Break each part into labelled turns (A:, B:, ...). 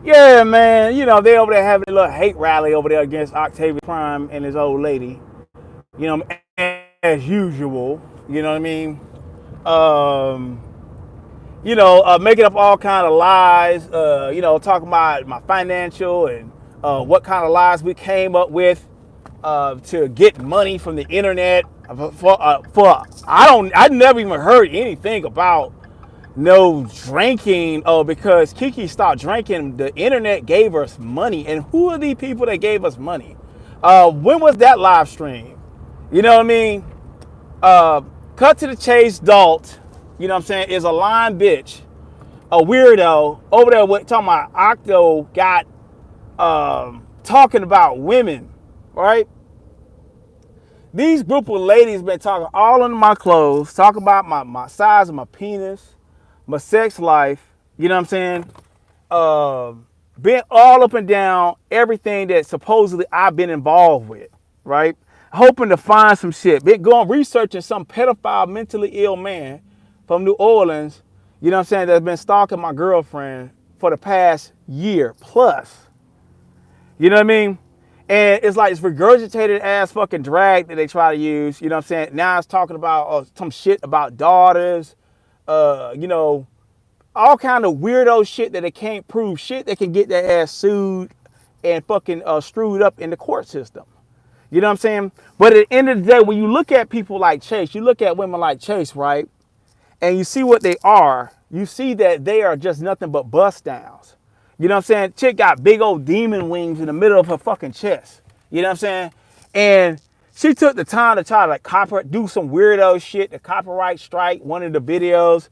A: Yeah, man. You know, they over there having a little hate rally over there against Octavius Prime and his old lady. You know, as usual. You know what I mean? Um, making up all kind of lies. Talking about my financial and what kind of lies we came up with to get money from the internet. I never even heard anything about no drinking. Oh, because Kiki stopped drinking, the internet gave us money. And who are these people that gave us money? When was that live stream? You know what I mean? Uh, Cut to the chase, Dalt, you know what I'm saying, is a lying bitch, a weirdo over there with talking about Octo got talking about women, right? These group of ladies been talking all under my clothes, talking about my size of my penis, my sex life, you know what I'm saying? Uh, been all up and down everything that supposedly I've been involved with, right? Hoping to find some shit. Been going researching some pedophile, mentally ill man from New Orleans, you know what I'm saying, that's been stalking my girlfriend for the past year plus. You know what I mean? And it's like it's regurgitated ass fucking drag that they try to use. You know what I'm saying? Now it's talking about some shit about daughters, you know, all kind of weirdo shit that they can't prove. Shit that can get their ass sued and fucking screwed up in the court system. You know what I'm saying? But at the end of the day, when you look at people like Chase, you look at women like Chase, right? And you see what they are, you see that they are just nothing but bust downs. You know what I'm saying? Chick got big old demon wings in the middle of her fucking chest. You know what I'm saying? And she took the time to try to like do some weirdo shit to copyright strike one of the videos.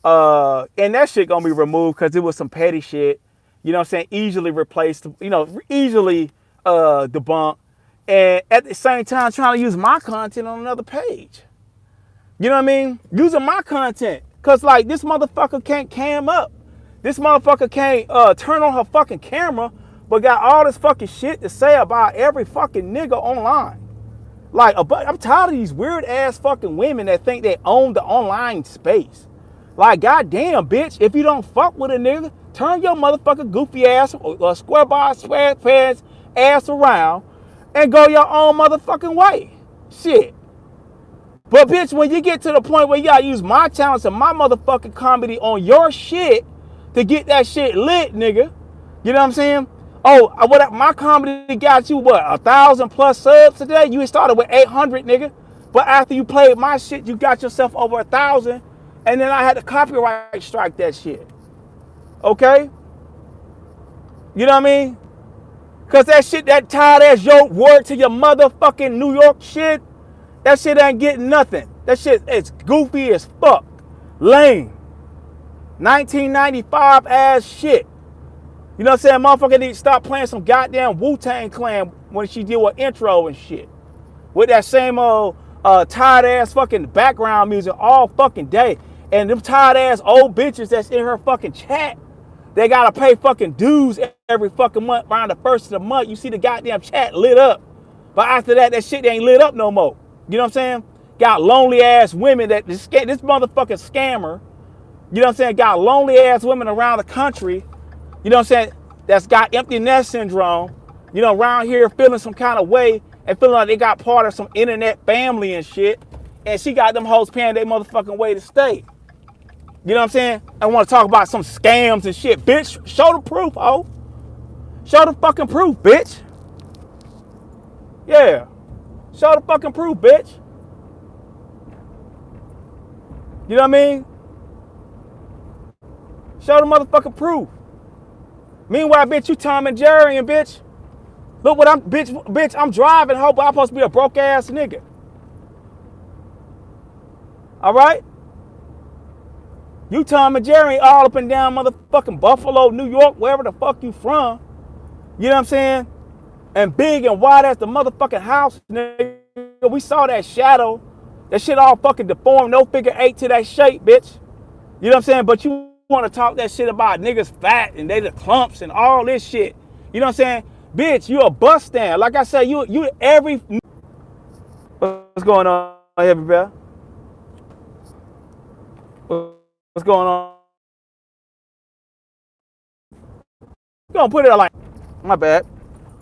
A: And that shit gonna be removed because it was some petty shit. You know what I'm saying? Easily replaced, easily debunked. And at the same time trying to use my content on another page. You know what I mean? Using my content. Cause like this motherfucker can't cam up. This motherfucker can't turn on her fucking camera, but got all this fucking shit to say about every fucking nigga online. Like, I'm tired of these weird ass fucking women that think they own the online space. Like, goddamn, bitch, if you don't fuck with a nigga, turn your motherfucking goofy ass or square bar, square pants ass around and go your own motherfucking way. Shit. But bitch, when you get to the point where you gotta use my talents and my motherfucking comedy on your shit to get that shit lit, nigga. You know what I'm saying? Oh, my comedy got you what, 1,000 plus subs today? You started with 800, nigga. But after you played my shit, you got yourself over 1,000, and then I had to copyright strike that shit. Okay? You know what I mean? Cause that shit, that tired ass yoke word to your motherfucking New York shit, that shit ain't getting nothing. That shit is goofy as fuck. Lame. 1995 ass shit. You know what I'm saying? Motherfucker need to stop playing some goddamn Wu-Tang Clan when she do an intro and shit. With that same old tired ass fucking background music all fucking day. And them tired ass old bitches that's in her fucking chat, they gotta pay fucking dues every fucking month around the first of the month. You see the goddamn chat lit up. But after that, that shit ain't lit up no more. You know what I'm saying? Got lonely ass women that this motherfucking scammer, you know what I'm saying, got lonely ass women around the country, you know what I'm saying, that's got empty nest syndrome, you know, around here feeling some kind of way and feeling like they got part of some internet family and shit. And she got them hoes paying their motherfucking way to stay. You know what I'm saying? I want to talk about some scams and shit. Bitch, show the proof, oh. Show the fucking proof, bitch. Yeah. Show the fucking proof, bitch. You know what I mean? Show the motherfucking proof. Meanwhile, bitch, you Tom and Jerry and bitch. Look what bitch, I'm driving, hope I'm supposed to be a broke ass nigga. All right? You Tom and Jerry all up and down motherfucking Buffalo, New York, wherever the fuck you from. You know what I'm saying? And big and wide as the motherfucking house, nigga. We saw that shadow. That shit all fucking deformed, no figure eight to that shape, bitch. You know what I'm saying? But you want to talk that shit about niggas fat and they the clumps and all this shit. You know what I'm saying? Bitch, you a bust stand. Like I said, you every... What's going on, everybody? What's going on? gonna put it like, my bad.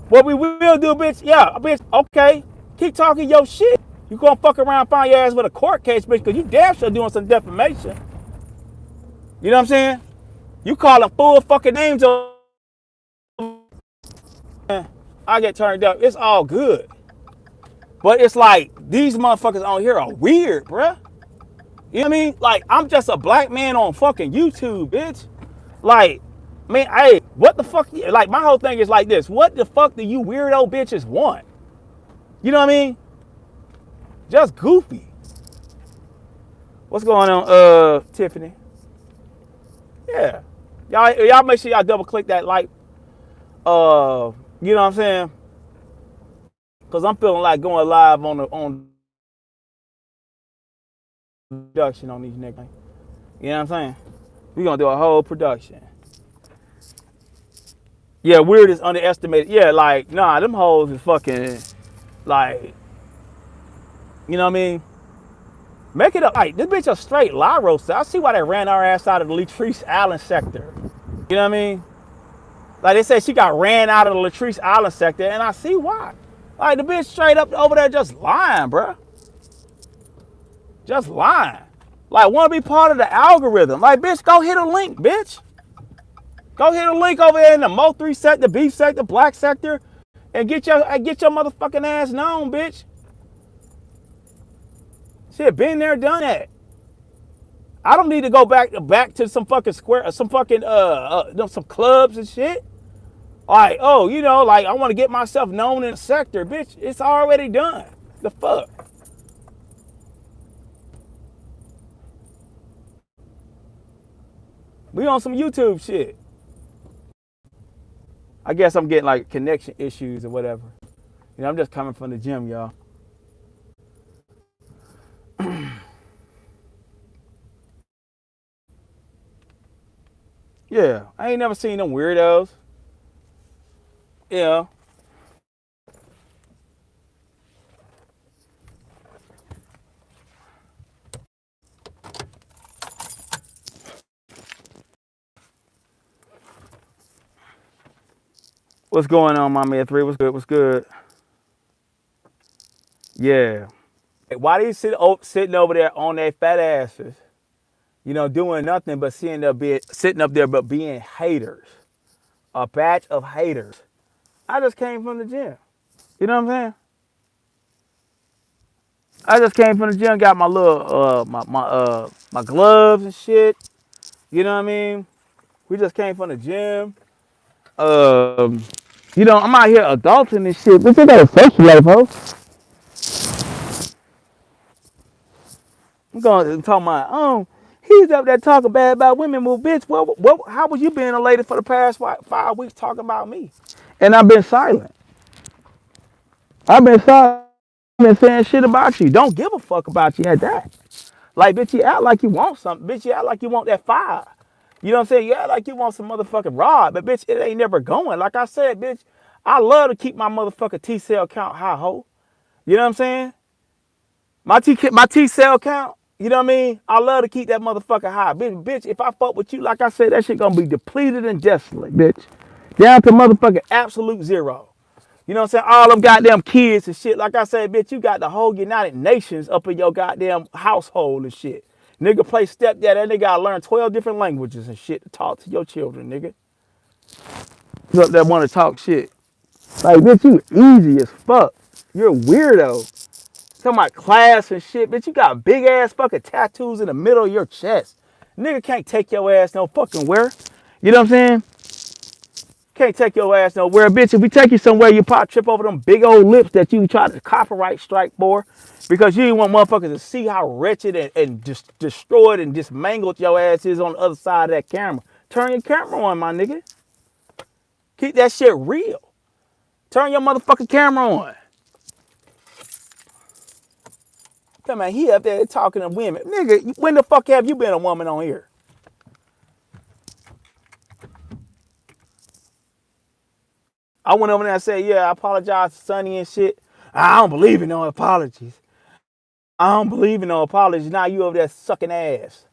A: What we will do, bitch, yeah, bitch, okay. Keep talking your shit. You gonna fuck around and find your ass with a court case, bitch, because you damn sure doing some defamation. You know what I'm saying? You calling full fucking names on. I get turned up. It's all good. But it's like, these motherfuckers on here are weird, bruh. You know what I mean? Like, I'm just a black man on fucking YouTube, bitch. Like, man, hey, what the fuck? Like, my whole thing is like this. What the fuck do you weirdo bitches want? You know what I mean? Just goofy. What's going on, Tiffany? Yeah. Y'all make sure y'all double click that like. You know what I'm saying? Cause I'm feeling like going live on production on these niggas. You know what I'm saying? We gonna do a whole production. Yeah, weird is underestimated. Yeah, like, nah, them hoes is fucking, like, you know what I mean? Make it up. Like, this bitch a straight lie roaster. I see why they ran our ass out of the Latrice Island sector. You know what I mean? Like, they said she got ran out of the Latrice Island sector, and I see why. Like, the bitch straight up over there just lying, bruh. Just lying. Like, want to be part of the algorithm. Like, bitch, go hit a link, bitch. Go hit a link over there in the Mo 3 sector, beef sector, black sector, and get your motherfucking ass known, bitch. Shit, been there, done that. I don't need to go back to some fucking square, some fucking some clubs and shit. Like, oh, you know, like I want to get myself known in the sector, bitch. It's already done. The fuck. We on some YouTube shit. I guess I'm getting like connection issues or whatever. You know, I'm just coming from the gym, y'all. Yeah, I ain't never seen them weirdos. Yeah. What's going on, my man? 3? What's good? What's good? Yeah. Why they sitting over there on their fat asses, you know, doing nothing but sitting up there but being haters, a batch of haters. I just came from the gym. You know what I'm saying? I just came from the gym, got my little my gloves and shit. You know what I mean? We just came from the gym. You know, I'm out here adulting and shit. Bitch, I got a social life, ho. I'm going to talk about, he's up there talking bad about women. Well, bitch, how was you being a lady for the past 5 weeks talking about me? And I've been silent. I've been silent. I've been saying shit about you. Don't give a fuck about you at that. Like, bitch, you act like you want something. Bitch, you act like you want that fire. You know what I'm saying? You act like you want some motherfucking rod. But, bitch, it ain't never going. Like I said, bitch, I love to keep my motherfucking T-cell count high, ho. You know what I'm saying? My T-cell count, you know what I mean? I love to keep that motherfucker high. Bitch, if I fuck with you, like I said, that shit gonna be depleted and desolate, bitch. Down to motherfucking absolute zero. You know what I'm saying? All them goddamn kids and shit. Like I said, bitch, you got the whole United Nations up in your goddamn household and shit. Nigga play stepdad, that nigga gotta learn 12 different languages and shit to talk to your children, nigga. You up there wanna talk shit. Like, bitch, you easy as fuck. You're a weirdo. Talking about class and shit, bitch. You got big ass fucking tattoos in the middle of your chest. Nigga can't take your ass no fucking where. You know what I'm saying? Can't take your ass nowhere, bitch. If we take you somewhere, you probably trip over them big old lips that you try to copyright strike for, because you didn't want motherfuckers to see how wretched and just destroyed and dismangled your ass is on the other side of that camera. Turn your camera on, my nigga. Keep that shit real. Turn your motherfucking camera on. Come on, he up there talking to women. Nigga, when the fuck have you been a woman on here? I went over there and said, yeah, I apologize to Sonny and shit. I don't believe in no apologies. I don't believe in no apologies. Now you over there sucking ass.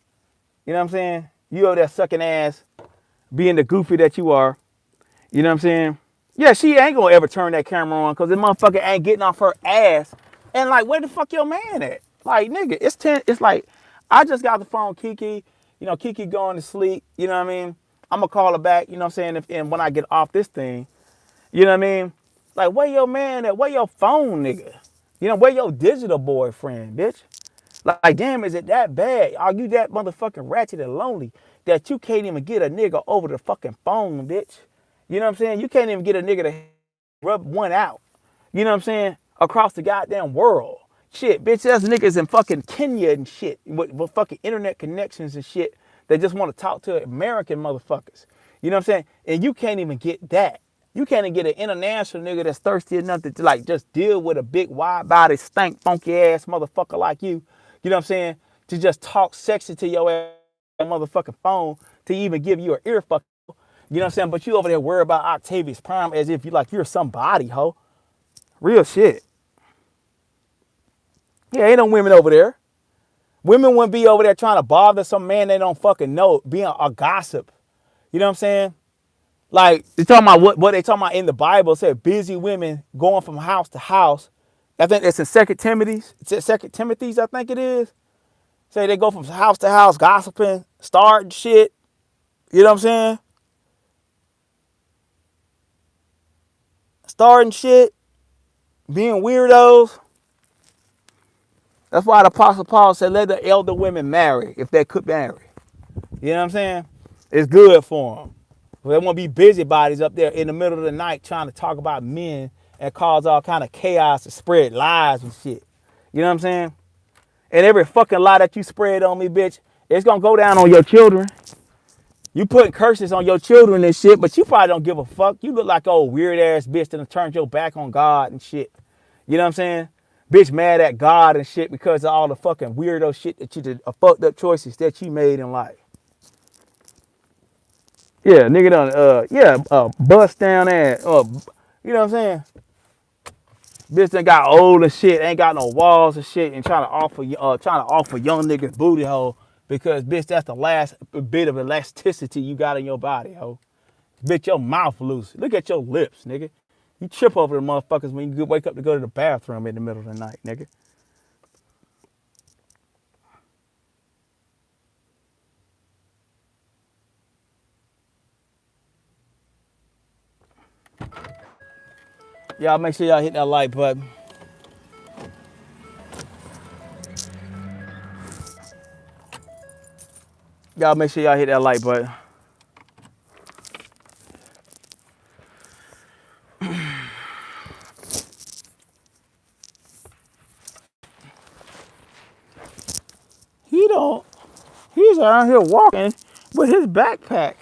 A: You know what I'm saying? You over there sucking ass, being the goofy that you are. You know what I'm saying? Yeah, she ain't gonna ever turn that camera on because the motherfucker ain't getting off her ass. And like, where the fuck your man at? Like, nigga, it's 10. It's like, I just got the phone, Kiki. You know, Kiki going to sleep. You know what I mean? I'm gonna call her back. You know what I'm saying? And when I get off this thing, you know what I mean? Like, where your man at? Where your phone, nigga? You know, where your digital boyfriend, bitch? Like, damn, is it that bad? Are you that motherfucking ratchet and lonely that you can't even get a nigga over the fucking phone, bitch? You know what I'm saying? You can't even get a nigga to rub one out. You know what I'm saying? Across the goddamn world. Shit, bitch, there's niggas in fucking Kenya and shit with fucking internet connections and shit that just want to talk to American motherfuckers. You know what I'm saying? And you can't even get that. You can't even get an international nigga that's thirsty enough to like just deal with a big wide body stank funky ass motherfucker like you. You know what I'm saying? To just talk sexy to your ass motherfucking phone to even give you an ear fuck. You know what I'm saying? But you over there worried about Octavius Prime as if you like you're somebody, ho. Real shit. Yeah, ain't no women over there. Women wouldn't be over there trying to bother some man they don't fucking know, being a gossip. You know what I'm saying? Like, they talking about what they talking about in the Bible, said busy women going from house to house. I think it's in Second Timothy's. It's in Second Timothy's, I think it is. Say they go from house to house gossiping, starting shit. You know what I'm saying? Starting shit, being weirdos. That's why the Apostle Paul said, let the elder women marry if they could marry. You know what I'm saying? It's good for them. They want to be busybodies up there in the middle of the night trying to talk about men and cause all kind of chaos and spread lies and shit. You know what I'm saying? And every fucking lie that you spread on me, bitch, it's going to go down on your children. You putting curses on your children and shit, but you probably don't give a fuck. You look like old weird ass bitch that turned your back on God and shit. You know what I'm saying? Bitch mad at God and shit because of all the fucking weirdo shit that you did, fucked up choices that you made in life. Yeah, nigga done, bust down ass. You know what I'm saying? Bitch done got old and shit, ain't got no walls and shit, and trying to offer young niggas booty hole because bitch, that's the last bit of elasticity you got in your body, ho. Bitch, your mouth loose. Look at your lips, nigga. You trip over the motherfuckers when you wake up to go to the bathroom in the middle of the night, nigga. Y'all make sure y'all hit that like button. Y'all make sure y'all hit that like button. He don't. He's around here walking with his backpack.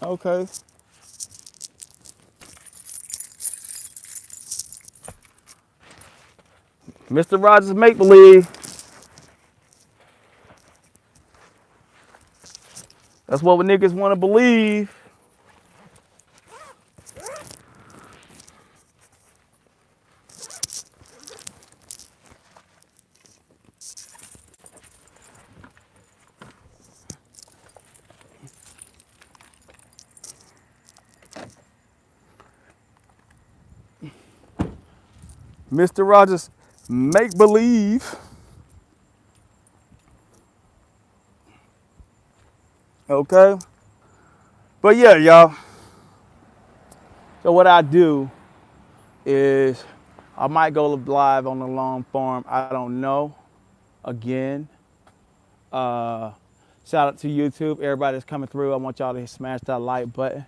A: Okay. Mr. Rogers make believe. That's what niggas want to believe. Mr. Rogers make believe. Okay. But yeah, y'all. So what I do is I might go live on the long form. I don't know. Again. Shout out to YouTube. Everybody that's coming through. I want y'all to smash that like button.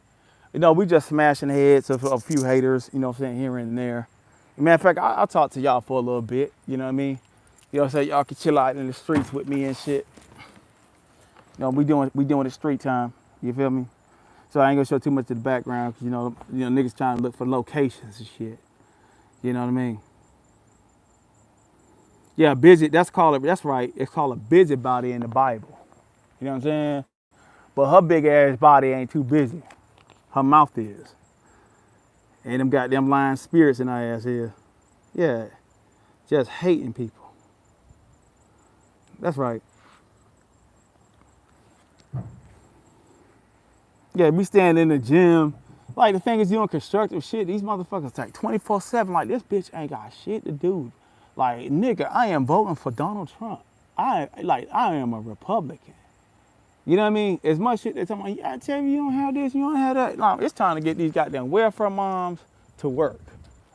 A: You know, we just smashing heads of a few haters, you know what I'm saying, here and there. Matter of fact, I'll talk to y'all for a little bit, you know what I mean? You know what I'm saying? Y'all can chill out in the streets with me and shit. You know, we doing it street time. You feel me? So I ain't gonna show too much of the background, cause you know, niggas trying to look for locations and shit. You know what I mean? Yeah, busy. That's right. It's called a busybody in the Bible. You know what I'm saying? But her big ass body ain't too busy. Her mouth is. And them goddamn lying spirits in her ass here. Yeah, just hating people. That's right. Yeah, we stand in the gym Like the thing is doing constructive shit. These motherfuckers like 24/7. Like this bitch ain't got shit to do. Like nigga, I am voting for Donald Trump. I am a Republican. You know what I mean? As much shit they talking about, I tell you, you don't have this, you don't have that. No, it's time to get these goddamn welfare moms to work.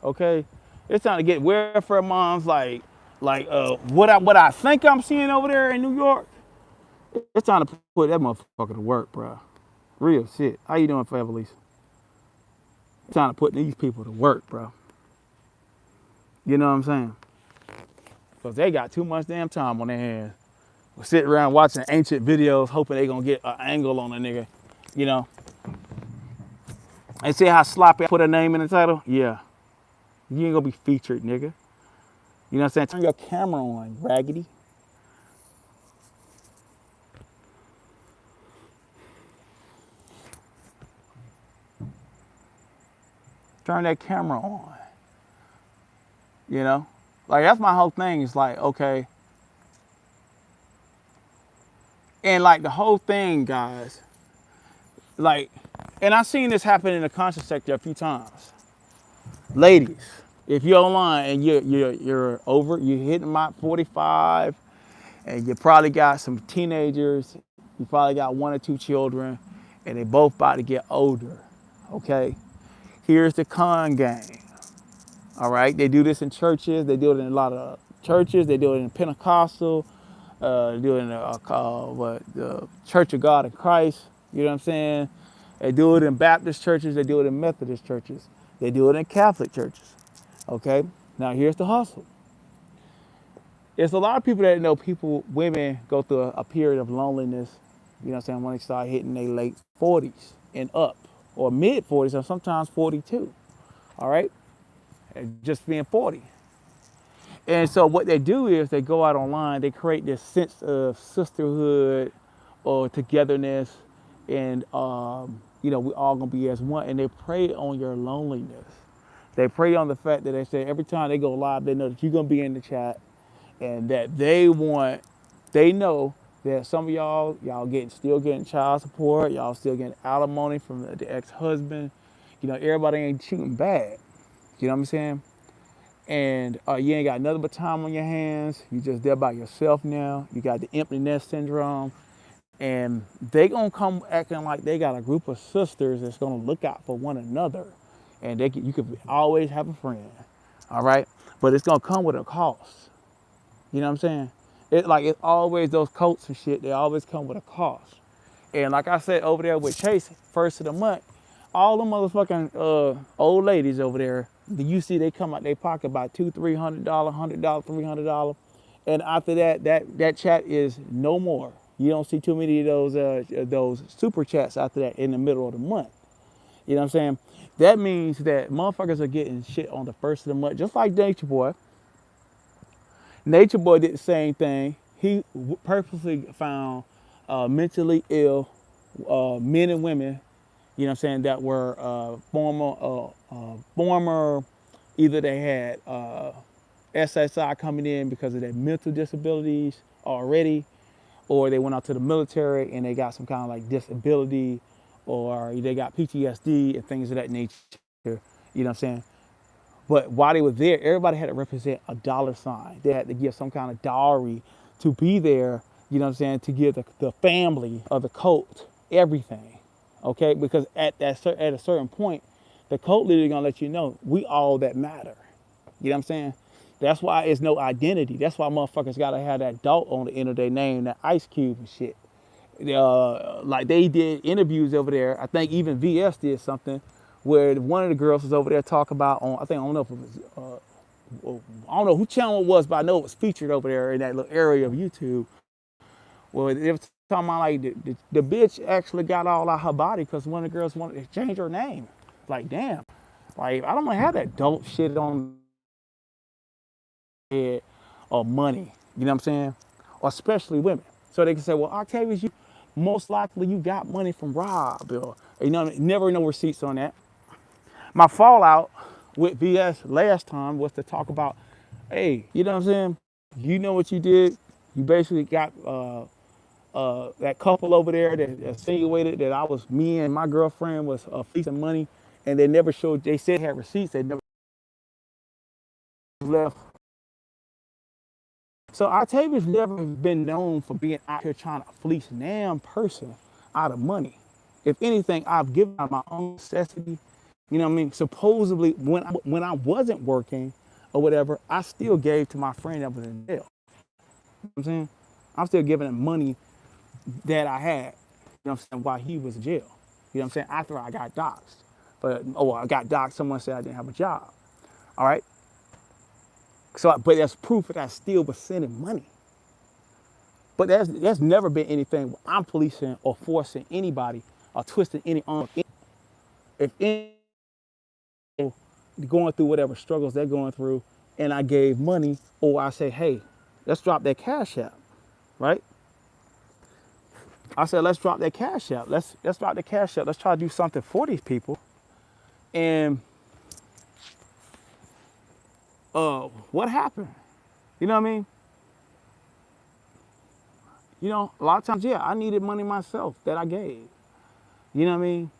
A: Okay? It's time to get welfare moms what I think I'm seeing over there in New York. It's time to put that motherfucker to work, bro. Real shit. How you doing, Forever Lisa? It's time to put these people to work, bro. You know what I'm saying? Because they got too much damn time on their hands. We'll sit around watching ancient videos, hoping they gonna get an angle on a nigga. You know? And see how sloppy I put a name in the title? Yeah. You ain't gonna be featured, nigga. You know what I'm saying? Turn your camera on, raggedy. Turn that camera on. You know? Like, that's my whole thing. It's like, okay. And like the whole thing, guys, like, and I've seen this happen in the concert sector a few times. Ladies, if you're online and you're hitting about 45, and you probably got some teenagers, you probably got 1 or 2 children, and they both about to get older. Okay, here's the con game. All right, they do this in churches. They do it in a lot of churches. They do it in Pentecostal. They do it in the Church of God in Christ. You know what I'm saying? They do it in Baptist churches. They do it in Methodist churches. They do it in Catholic churches. Okay, now here's the hustle. There's a lot of people that know women go through a period of loneliness, you know what I'm saying, when they start hitting their late 40s and up, or mid 40s, or sometimes 42, all right? And just being 40. And so what they do is they go out online, they create this sense of sisterhood or togetherness, and we all gonna be as one, and they prey on your loneliness. They prey on the fact that they say every time they go live, they know that you're gonna be in the chat, and that they know that some of y'all still getting child support, y'all still getting alimony from the ex-husband. You know, everybody ain't shooting bad. You know what I'm saying? And you ain't got nothing but time on your hands. You just there by yourself now. You got the empty nest syndrome. And they gonna come acting like they got a group of sisters that's gonna look out for one another. And you could always have a friend. All right? But it's gonna come with a cost. You know what I'm saying? It's always those coats and shit, they always come with a cost. And like I said over there with Chase, first of the month, all the motherfucking old ladies over there, you see they come out their pocket about $200, $300, $100, $300. And after that chat is no more. You don't see too many of those super chats after that in the middle of the month. You know what I'm saying? That means that motherfuckers are getting shit on the first of the month, just like Nature Boy. Nature Boy did the same thing. He purposely found mentally ill men and women, you know what I'm saying, that were former, either they had SSI coming in because of their mental disabilities already, or they went out to the military and they got some kind of like disability, or they got PTSD and things of that nature, you know what I'm saying? But while they were there, everybody had to represent a dollar sign. They had to give some kind of dowry to be there, you know what I'm saying, to give the family of the cult everything, okay? Because at a certain point, the cult leader is gonna let you know, we all that matter. You know what I'm saying? That's why it's no identity. That's why motherfuckers gotta have that dot on the end of their name, that Ice Cube and shit. Like they did interviews over there. I think even VS did something where one of the girls was over there talking about I don't know if it was, I don't know who channel it was, but I know it was featured over there in that little area of YouTube. Well, they were talking about like the bitch actually got all out her body because one of the girls wanted to change her name. Like, damn. Like, I don't want to have that dope shit on head or money. You know what I'm saying? Or especially women. So they can say, well, Octavius, you most likely you got money from Rob, or never no receipts on that. My fallout with VS last time was to talk about, hey, you know what I'm saying? You know what you did? You basically got that couple over there that insinuated that me and my girlfriend was fleecing money. and they never showed. They said they had receipts. They never left. So Octavia's never been known for being out here trying to fleece damn person out of money. If anything, I've given out my own necessity. You know what I mean? Supposedly, when I wasn't working or whatever, I still gave to my friend that was in jail. You know what I'm saying? I'm still giving him money that I had, you know what I'm saying, while he was in jail. You know what I'm saying? After I got doxxed. But, I got doxxed, someone said I didn't have a job. All right? So, but that's proof that I still was sending money. But there's never been anything where I'm policing or forcing anybody or twisting any arm. If any going through whatever struggles they're going through, and I gave money, or I say, hey, let's drop that cash out, right? I said, let's drop that cash out. Let's drop the cash out. Let's try to do something for these people. And what happened? You know what I mean? You know, a lot of times, yeah, I needed money myself that I gave. You know what I mean?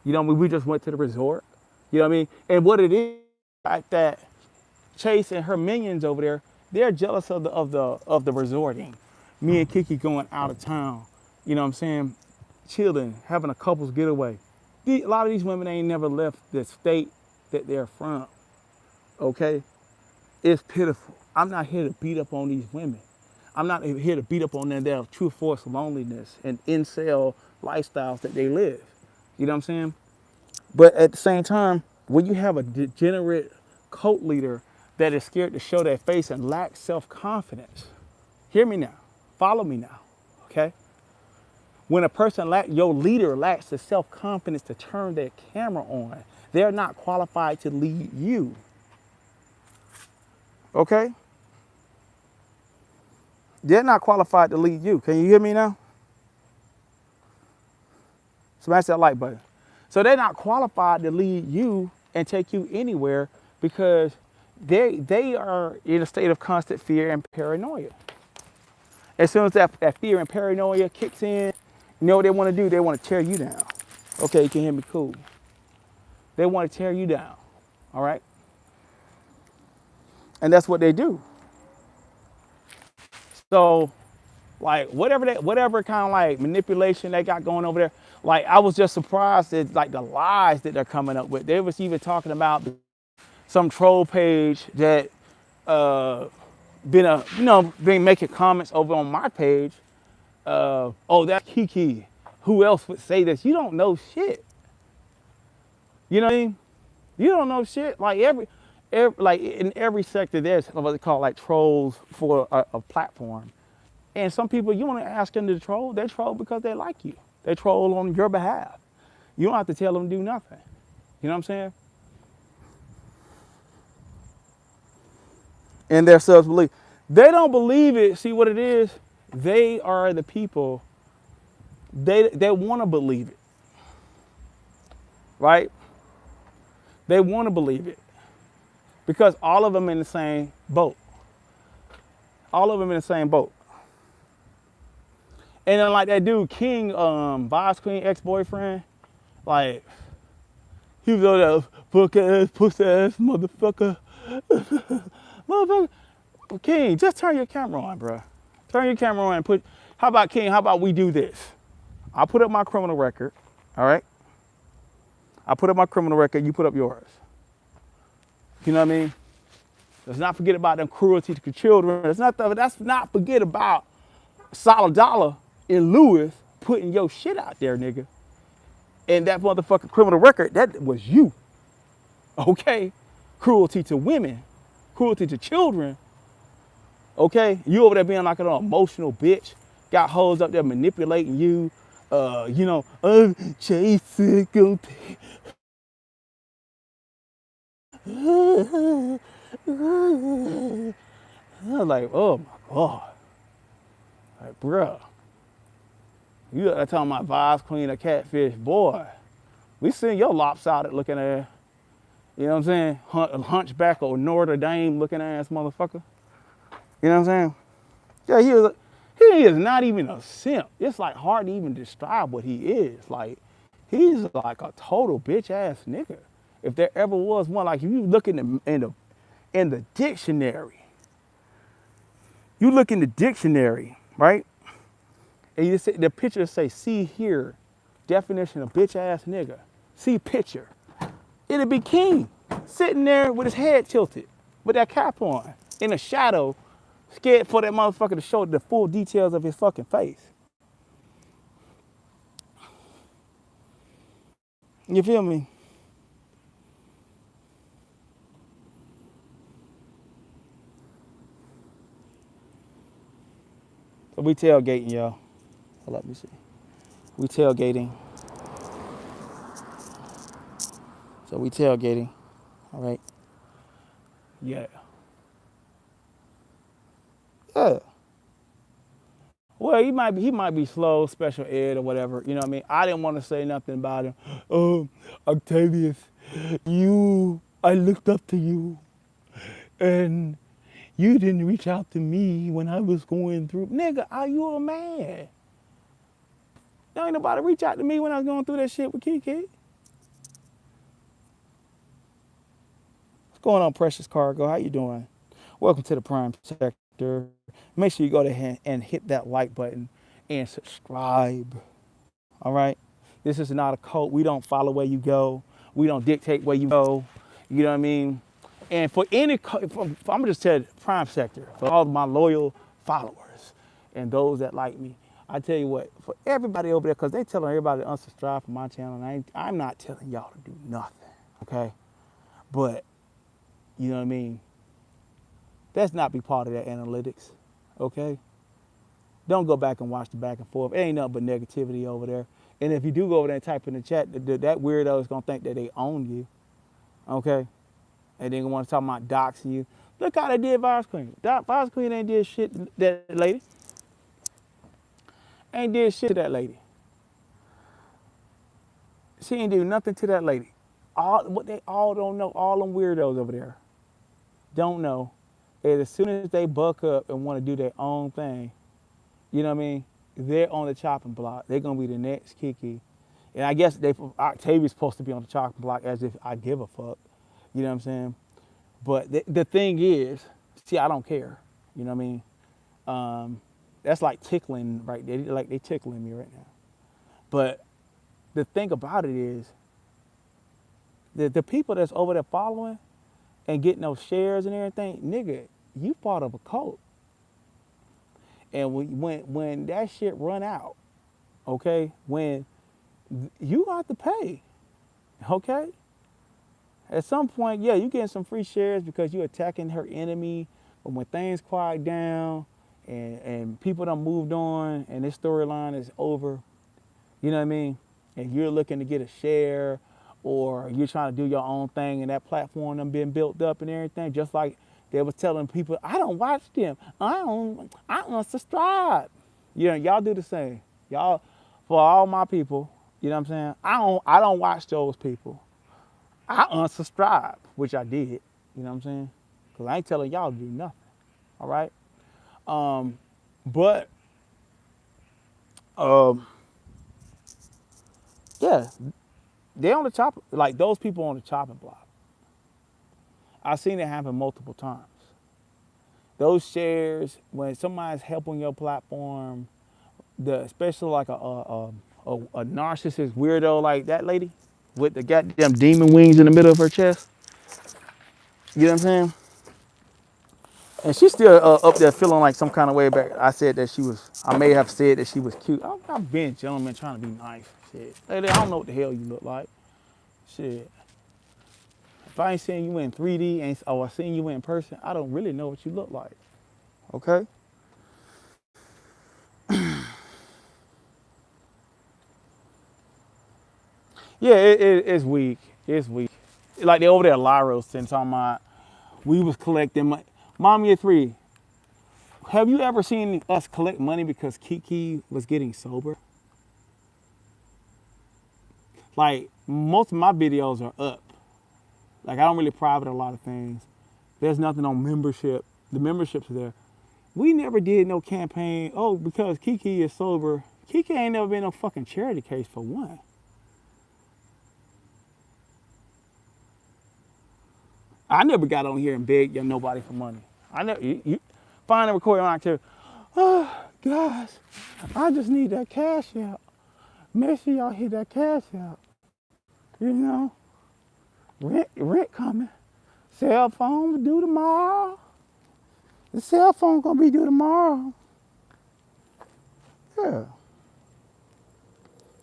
A: You know, we just went to the resort. You know what I mean? And what it is, like that Chase and her minions over there, they're jealous of the resorting. Me and Kiki going out of town. You know what I'm saying? Chilling, having a couple's getaway. A lot of these women ain't never left the state that they're from. Okay? It's pitiful. I'm not here to beat up on these women. I'm not here to beat up on their true force loneliness and incel lifestyles that they live. You know what I'm saying? But at the same time, when you have a degenerate cult leader that is scared to show their face and lacks self-confidence, hear me now, follow me now, okay? When a person your leader lacks the self-confidence to turn their camera on, they're not qualified to lead you, okay? They're not qualified to lead you. Can you hear me now? Smash that like button. So they're not qualified to lead you and take you anywhere because they are in a state of constant fear and paranoia. As soon as that fear and paranoia kicks in, you know what they want to do? They want to tear you down. Okay, you can hear me, cool. They want to tear you down, all right? And that's what they do. So, like, whatever kind of like manipulation they got going over there, like, I was just surprised at like the lies that they're coming up with. They was even talking about some troll page that been making comments over on my page. Oh, that's Kiki. Who else would say this? You don't know shit. You know what I mean? You don't know shit. Like like in every sector, there's what they call like trolls for a platform. And some people, you want to ask them to troll, they troll because they like you. They troll on your behalf. You don't have to tell them to do nothing. You know what I'm saying? And their self-belief. They don't believe it. See what it is? They are the people, they want to believe it. Right? They want to believe it. Because all of them in the same boat. All of them in the same boat. And then like that dude, King, Boss Queen ex-boyfriend, like, he was over there, fuck ass, pussy ass, motherfucker. Motherfucker. King, just turn your camera on, bro. Turn your camera on and how about King, how about we do this? I'll put up my criminal record, all right? I'll put up my criminal record, you put up yours. You know what I mean? Let's not forget about them cruelty to children. Let's not forget about Solid Dollar in Lewis putting your shit out there, nigga. And that motherfucking criminal record, that was you. Okay? Cruelty to women, cruelty to children. Okay? You over there being like an emotional bitch, got hoes up there manipulating you. Chasing. I was like, oh my God. Like, bruh. You gotta tell my Vibes Queen a catfish, boy. We seen your lopsided looking ass. You know what I'm saying? Hunchback or Notre Dame looking ass motherfucker. You know what I'm saying? Yeah, he is not even a simp. It's like hard to even describe what he is. Like, He's like a total bitch ass nigga. If there ever was one, like if you look in the dictionary, you look in the dictionary, right? And you see the picture say, see here, definition of bitch ass nigga. See picture. It'd be King sitting there with his head tilted, with that cap on, in the shadow, scared for that motherfucker to show the full details of his fucking face. You feel me? So we tailgating, y'all. Hold up, let me see. We tailgating. So we tailgating. All right. Yeah. Yeah. Well, he might be slow, special ed or whatever. You know what I mean? I didn't want to say nothing about him. Oh, Octavius, I looked up to you, and you didn't reach out to me when I was going through. Nigga, are you a man? There ain't nobody reach out to me when I was going through that shit with Kiki. What's going on, Precious Cargo? How you doing? Welcome to the Prime Sector. Make sure you go ahead and hit that like button and subscribe. All right? This is not a cult. We don't follow where you go. We don't dictate where you go. You know what I mean? And for any, I'm gonna just tell you, Prime Sector, for all of my loyal followers and those that like me, I tell you what, for everybody over there, because they telling everybody to unsubscribe from my channel, and I'm not telling y'all to do nothing, okay? But, you know what I mean? Let's not be part of that analytics, okay? Don't go back and watch the back and forth. It ain't nothing but negativity over there. And if you do go over there and type in the chat, that weirdo is gonna think that they own you, okay? And then want to talk about doxing you. Look how they did Virus Queen. Virus Queen ain't did shit to that lady. Ain't did shit to that lady. She ain't do nothing to that lady. What they all don't know, all them weirdos over there don't know, is as soon as they buck up and want to do their own thing, you know what I mean? They're on the chopping block. They're gonna be the next Kiki. And I guess Octavia's supposed to be on the chopping block as if I give a fuck. You know what I'm saying? But the thing is, see, I don't care. You know what I mean? That's like tickling right there. Like they tickling me right now. But the thing about it is, the people that's over there following and getting those shares and everything, nigga, you part of a cult. And when that shit run out, okay, when you got to pay, okay? At some point, yeah, you getting some free shares because you're attacking her enemy. But when things quiet down and people done moved on and this storyline is over, you know what I mean? And you're looking to get a share or you're trying to do your own thing and that platform done been built up and everything, just like they was telling people, I don't watch them. I unsubscribe. You know, y'all do the same. Y'all, for all my people, you know what I'm saying? I don't watch those people. I unsubscribed, which I did, you know what I'm saying? Because I ain't telling y'all to do nothing, all right? But, yeah, they on the chop, like those people on the chopping block. I've seen it happen multiple times. Those shares, when somebody's helping your platform, especially like a narcissist weirdo like that lady with the goddamn demon wings in the middle of her chest, you know what I'm saying? And she's still up there feeling like some kind of way back. I may have said that she was cute. I've been gentleman trying to be nice. Shit. Lady, I don't know what the hell you look like. Shit. If I ain't seen you in 3D or seen you in person, I don't really know what you look like. Okay? Yeah, it's weak. It's weak. Like they over there, Lyros, and talking about we was collecting money. Mommy of three, have you ever seen us collect money because Kiki was getting sober? Like, most of my videos are up. Like, I don't really private a lot of things. There's nothing on membership. The membership's there. We never did no campaign, because Kiki is sober. Kiki ain't never been no fucking charity case for one. I never got on here and begged nobody for money. I never. You find a recording on here. Oh, guys, I just need that cash out. Make sure y'all hit that cash out. You know, rent coming. Cell phone due tomorrow. The cell phone gonna be due tomorrow. Yeah.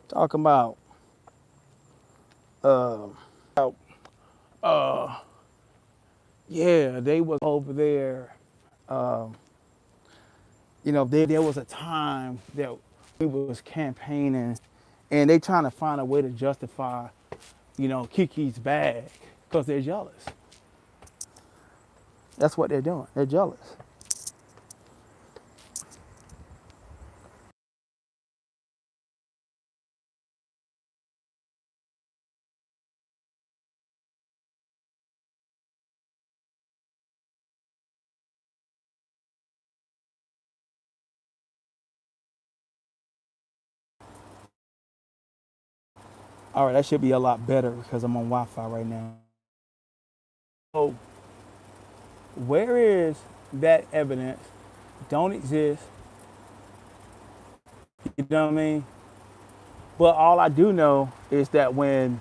A: Talking about yeah, they was over there. You know, there was a time that we was campaigning, and they trying to find a way to justify, you know, Kiki's bag because they're jealous. That's what they're doing. They're jealous. All right, that should be a lot better because I'm on Wi-Fi right now. So, where is that evidence? Don't exist. You know what I mean? But all I do know is that when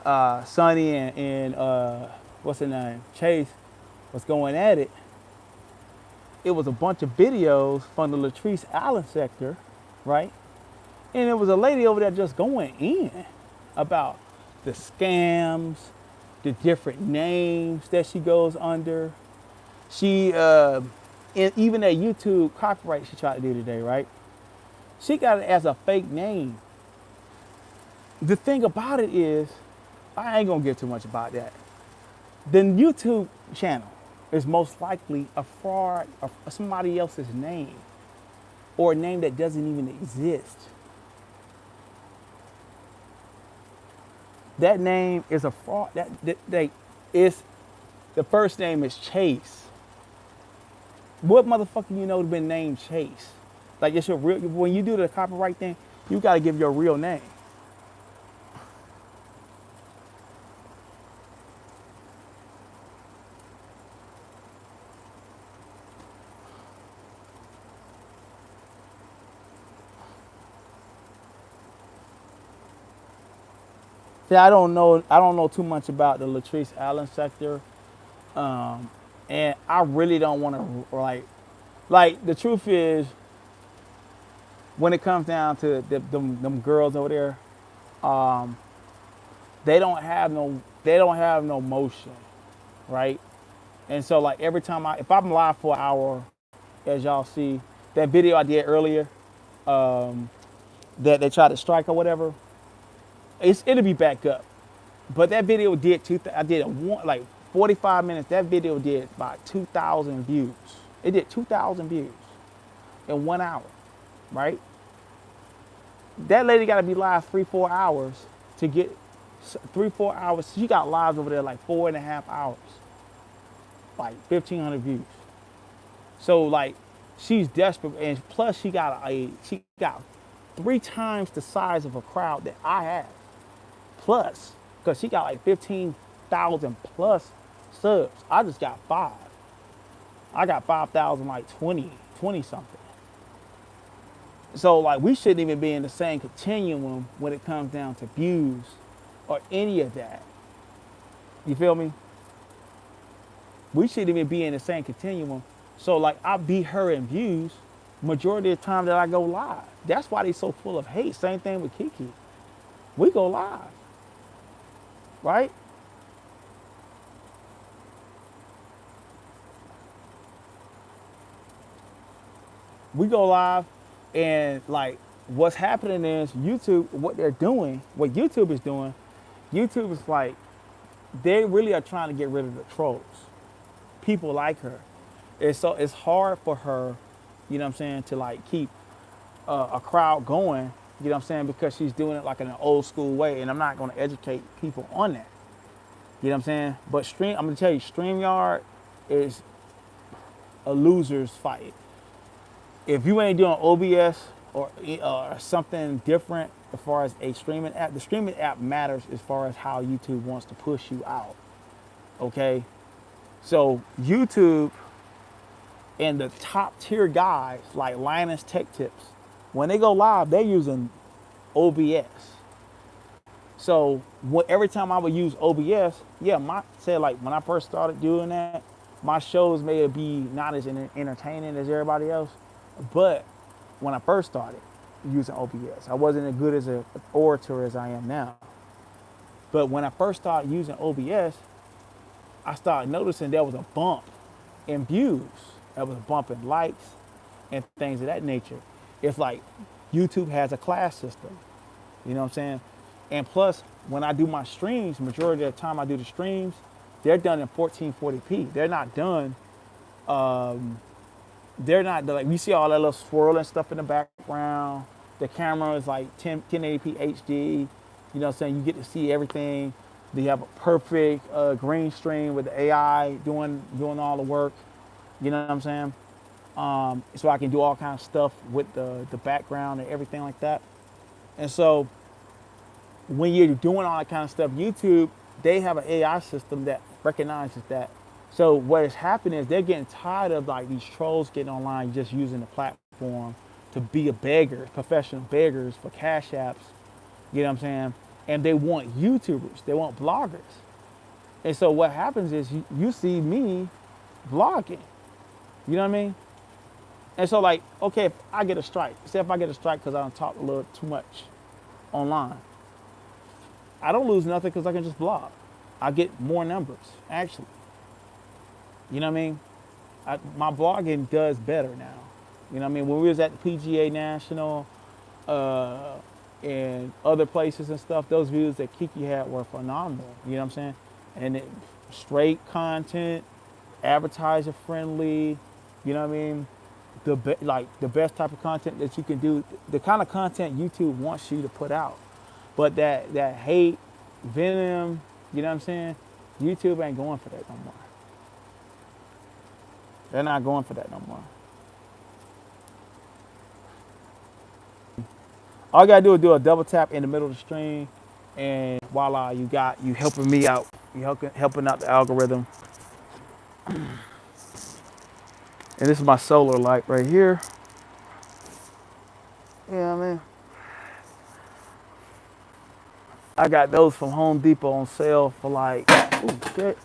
A: Sonny and what's her name, Chase, was going at it, it was a bunch of videos from the Latrice Allen sector, right? And it was a lady over there just going in about the scams, the different names that she goes under. She, even that YouTube copyright she tried to do today, right? She got it as a fake name. The thing about it is, I ain't gonna get too much about that. The YouTube channel is most likely a fraud of somebody else's name or a name that doesn't even exist. That name is a fraud. That is, the first name is Chase. What motherfucker you know been named Chase? Like it's your real. When you do the copyright thing, you gotta give your real name. See, I don't know too much about the Latrice Allen sector, and I really don't want to like. The truth is, when it comes down to them girls over there, they don't have no motion, right? And so like every time if I'm live for an hour, as y'all see, that video I did earlier, that they tried to strike or whatever, it'll be back up. But that video did I did it like 45 minutes. That video did about 2,000 views. It did 2,000 views in 1 hour, right? That lady got to be live 3-4 hours to get 3-4 hours. She got lives over there like 4.5 hours, like 1,500 views. So like, she's desperate, and plus she got 3 times the size of a crowd that I have. Plus, because she got like 15,000 plus subs. I just got 5. I got 5,000 like 20 something. So like, we shouldn't even be in the same continuum when it comes down to views or any of that. You feel me? We shouldn't even be in the same continuum. So like, I beat her in views majority of the time that I go live. That's why they so full of hate. Same thing with Kiki. We go live, right? We go live, and like, what's happening is YouTube, what YouTube is doing, YouTube is like, they really are trying to get rid of the trolls. People like her. It's hard for her, you know what I'm saying, to like keep a crowd going, you know what I'm saying, because she's doing it like in an old school way, and I'm not going to educate people on that. You know what I'm saying? But I'm going to tell you, StreamYard is a loser's fight. If you ain't doing OBS or something different as far as a streaming app, the streaming app matters as far as how YouTube wants to push you out. Okay, so YouTube and the top tier guys like Linus Tech Tips, when they go live, they're using OBS. So every time I would use OBS, yeah, say like when I first started doing that, my shows may be not as entertaining as everybody else, but when I first started using OBS, I wasn't as good as an orator as I am now. But when I first started using OBS, I started noticing there was a bump in views, there was a bump in likes and things of that nature. It's like YouTube has a class system. You know what I'm saying? And plus, when I do my streams, majority of the time I do the streams, they're done in 1440p. They're not done. They're not like we see all that little swirling stuff in the background. The camera is like 1080p HD. You know what I'm saying? You get to see everything. They have a perfect green screen with the AI doing all the work. You know what I'm saying? So I can do all kinds of stuff with the background and everything like that. And so when you're doing all that kind of stuff, YouTube, they have an AI system that recognizes that. So what is happening is they're getting tired of like these trolls getting online just using the platform to be a beggar, professional beggars for cash apps. You know what I'm saying? And they want YouTubers, they want bloggers. And so what happens is you see me blogging. You know what I mean? And so like, okay, if I get a strike, say if I get a strike because I don't talk a little too much online, I don't lose nothing because I can just blog. I get more numbers, actually. You know what I mean? My blogging does better now. You know what I mean? When we was at the PGA National and other places and stuff, those views that Kiki had were phenomenal. You know what I'm saying? And straight content, advertiser friendly. You know what I mean? The best type of content that you can do, the kind of content YouTube wants you to put out. But that hate, venom, you know what I'm saying? YouTube ain't going for that no more. They're not going for that no more. All you gotta do is do a double tap in the middle of the stream, and voila, you helping me out. You helping out the algorithm. And this is my solar light right here. You know what I mean? I got those from Home Depot on sale for like, ooh, shit.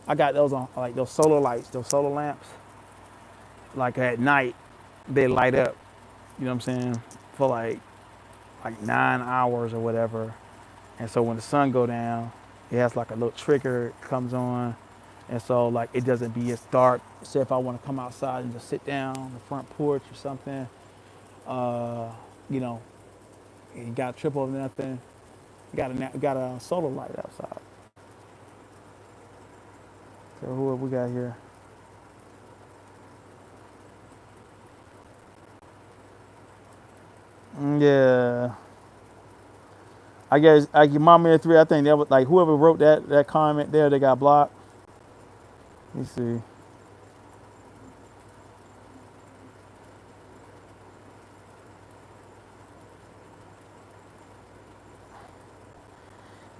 A: I got those on like those solar lights, those solar lamps. Like at night, they light up. You know what I'm saying? For like 9 hours or whatever. And so when the sun go down, it has like a little trigger comes on. And so like it doesn't be as dark. Say if I want to come outside and just sit down on the front porch or something, you know, you got to trip over nothing. You got a solar light outside. So who have we got here? Yeah. I guess like your mama in 3, I think that was like whoever wrote that comment there, they got blocked. Let me see.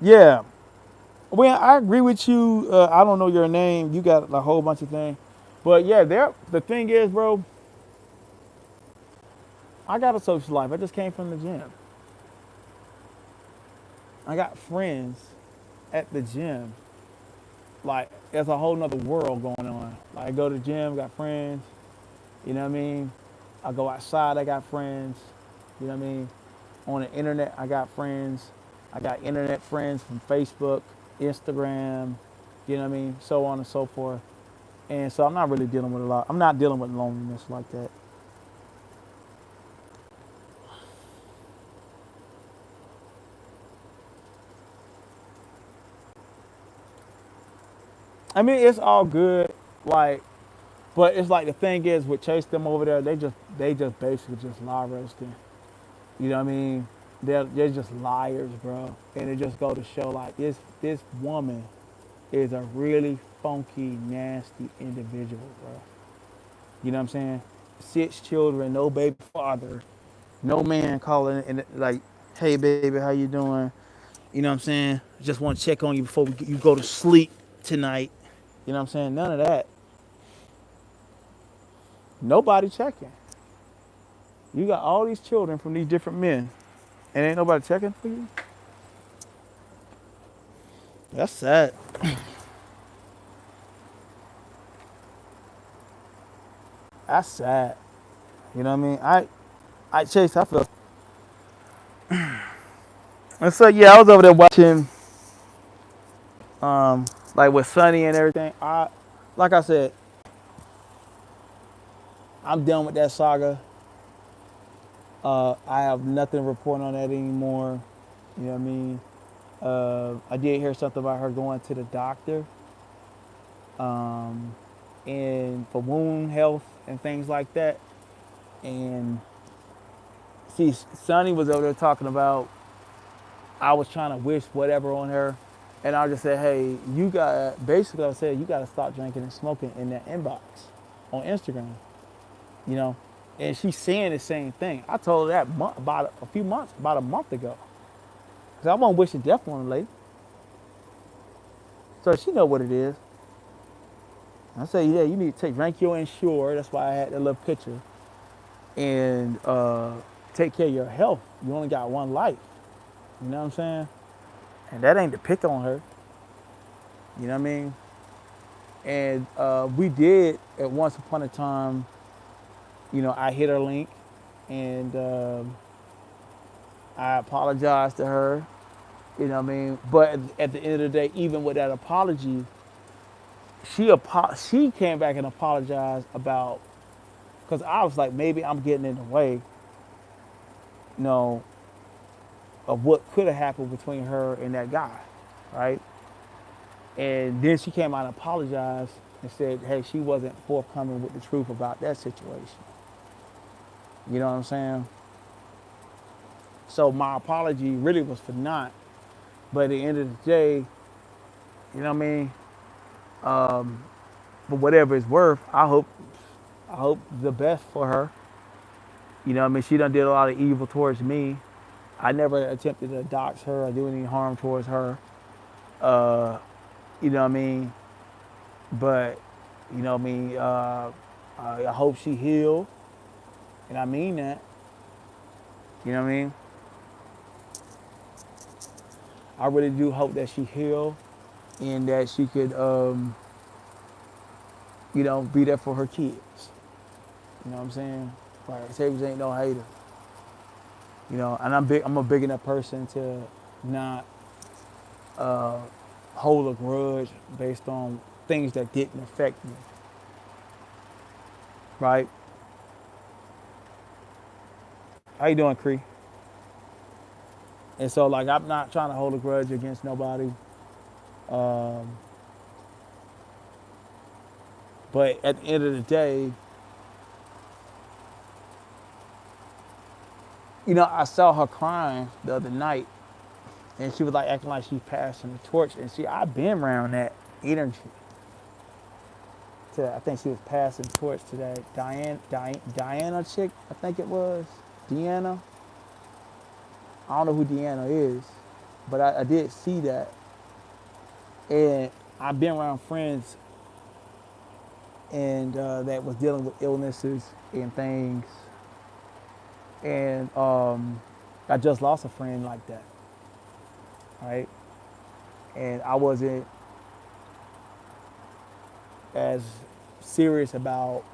A: Yeah. Well, I agree with you. I don't know your name. You got a whole bunch of things. But yeah, the thing is, bro, I got a social life. I just came from the gym. I got friends at the gym. Like, there's a whole nother world going on. Like, I go to the gym, got friends. You know what I mean? I go outside, I got friends. You know what I mean? On the internet, I got friends. I got internet friends from Facebook, Instagram, you know what I mean? So on and so forth. And so I'm not really dealing with a lot. I'm not dealing with loneliness like that. I mean, it's all good, like, but it's like the thing is with Chase them over there, they just basically just lie roasting. You know what I mean? They're just liars, bro. And it just go to show like this woman is a really funky, nasty individual, bro. You know what I'm saying? 6 children, no baby father, no man calling and like, hey baby, how you doing? You know what I'm saying? Just want to check on you before you go to sleep. tonight. You know what I'm saying? None of that. Nobody checking. You got all these children from these different men, and ain't nobody checking for you? That's sad. That's sad. You know what I mean? Chase, I feel. And so yeah, I was over there watching, like with Sonny and everything. Like I said, I'm done with that saga. I have nothing to report on that anymore. You know what I mean? I did hear something about her going to the doctor, and for wound health and things like that. And see, Sonny was over there talking about I was trying to wish whatever on her, and I just said, hey, you got basically I said you got to stop drinking and smoking in that inbox on Instagram, you know. And she's saying the same thing. I told her that about a few months, about a month ago, because I wasn't wishing death on the lady, so she know what it is. I said, yeah, you need to rank your insure. That's why I had that little picture, and take care of your health. You only got one life. You know what I'm saying? And that ain't to pick on her. You know what I mean? And we did at once upon a time, you know, I hit her link, and I apologized to her, you know what I mean? But at the end of the day, even with that apology, she came back and apologized about, because I was like, maybe I'm getting in the way, you know, of what could have happened between her and that guy, right? And then she came out and apologized and said, hey, she wasn't forthcoming with the truth about that situation. You know what I'm saying? So my apology really was for naught. But at the end of the day, you know what I mean? For whatever it's worth, I hope the best for her. You know what I mean? She done did a lot of evil towards me. I never attempted to dox her or do any harm towards her. You know what I mean? But, you know what I mean? I hope she healed. And I mean that. You know what I mean? I really do hope that she healed and that she could, you know, be there for her kids. You know what I'm saying? Like, Savage ain't no hater. You know, and I'm a big enough person to not hold a grudge based on things that didn't affect me. Right? How you doing, Cree? And so, like, I'm not trying to hold a grudge against nobody. But at the end of the day, you know, I saw her crying the other night, and she was like acting like she's passing the torch. And see, I've been around that energy. I think she was passing the torch to that Diana chick, I think it was. Deanna. I don't know who Deanna is, but I did see that. And I've been around friends and that was dealing with illnesses and things. And I just lost a friend like that, right? And I wasn't as serious about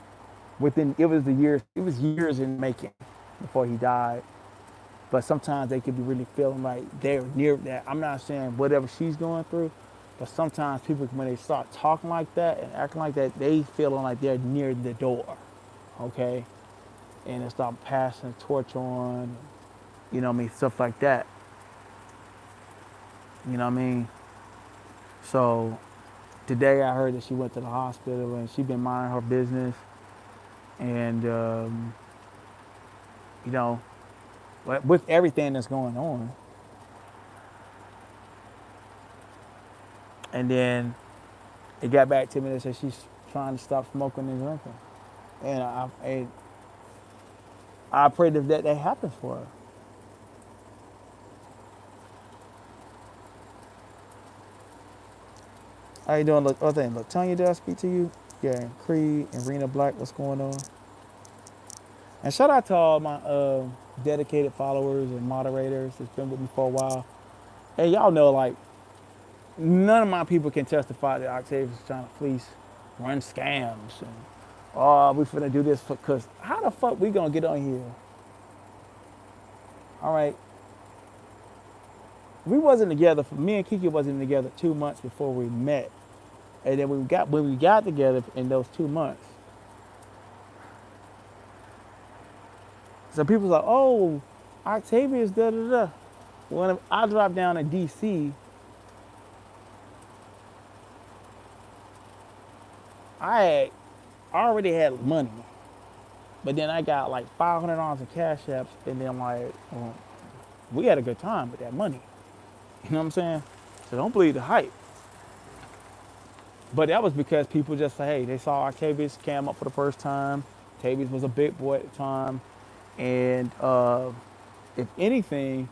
A: it was years in making before he died. But sometimes they could be really feeling like they're near that. I'm not saying whatever she's going through, but sometimes people, when they start talking like that and acting like that, they feeling like they're near the door, okay? And they start passing the torch on, you know what I mean, stuff like that. You know what I mean? So today I heard that she went to the hospital and she's been minding her business. And, you know, with everything that's going on. And then it got back to me that said she's trying to stop smoking and drinking. And I pray that happens for her. How you doing? Look, other thing, look, Tanya, did I speak to you? Yeah, Creed and Rena Black, what's going on? And shout out to all my dedicated followers and moderators that's been with me for a while. Hey, y'all know, like, none of my people can testify that Octavius is trying to fleece, run scams, and oh, we finna do this because how the fuck we gonna get on here? All right, we wasn't together. Me and Kiki wasn't together 2 months before we met, and then when we got together in those 2 months, so people was like, oh, Octavius, da da da. When I dropped down to DC, I already had money, but then I got like $500 in cash apps, and then like, well, we had a good time with that money. You know what I'm saying? So don't believe the hype. But that was because people just say, hey, they saw Octavius cam up for the first time. Octavius was a big boy at the time, and if anything,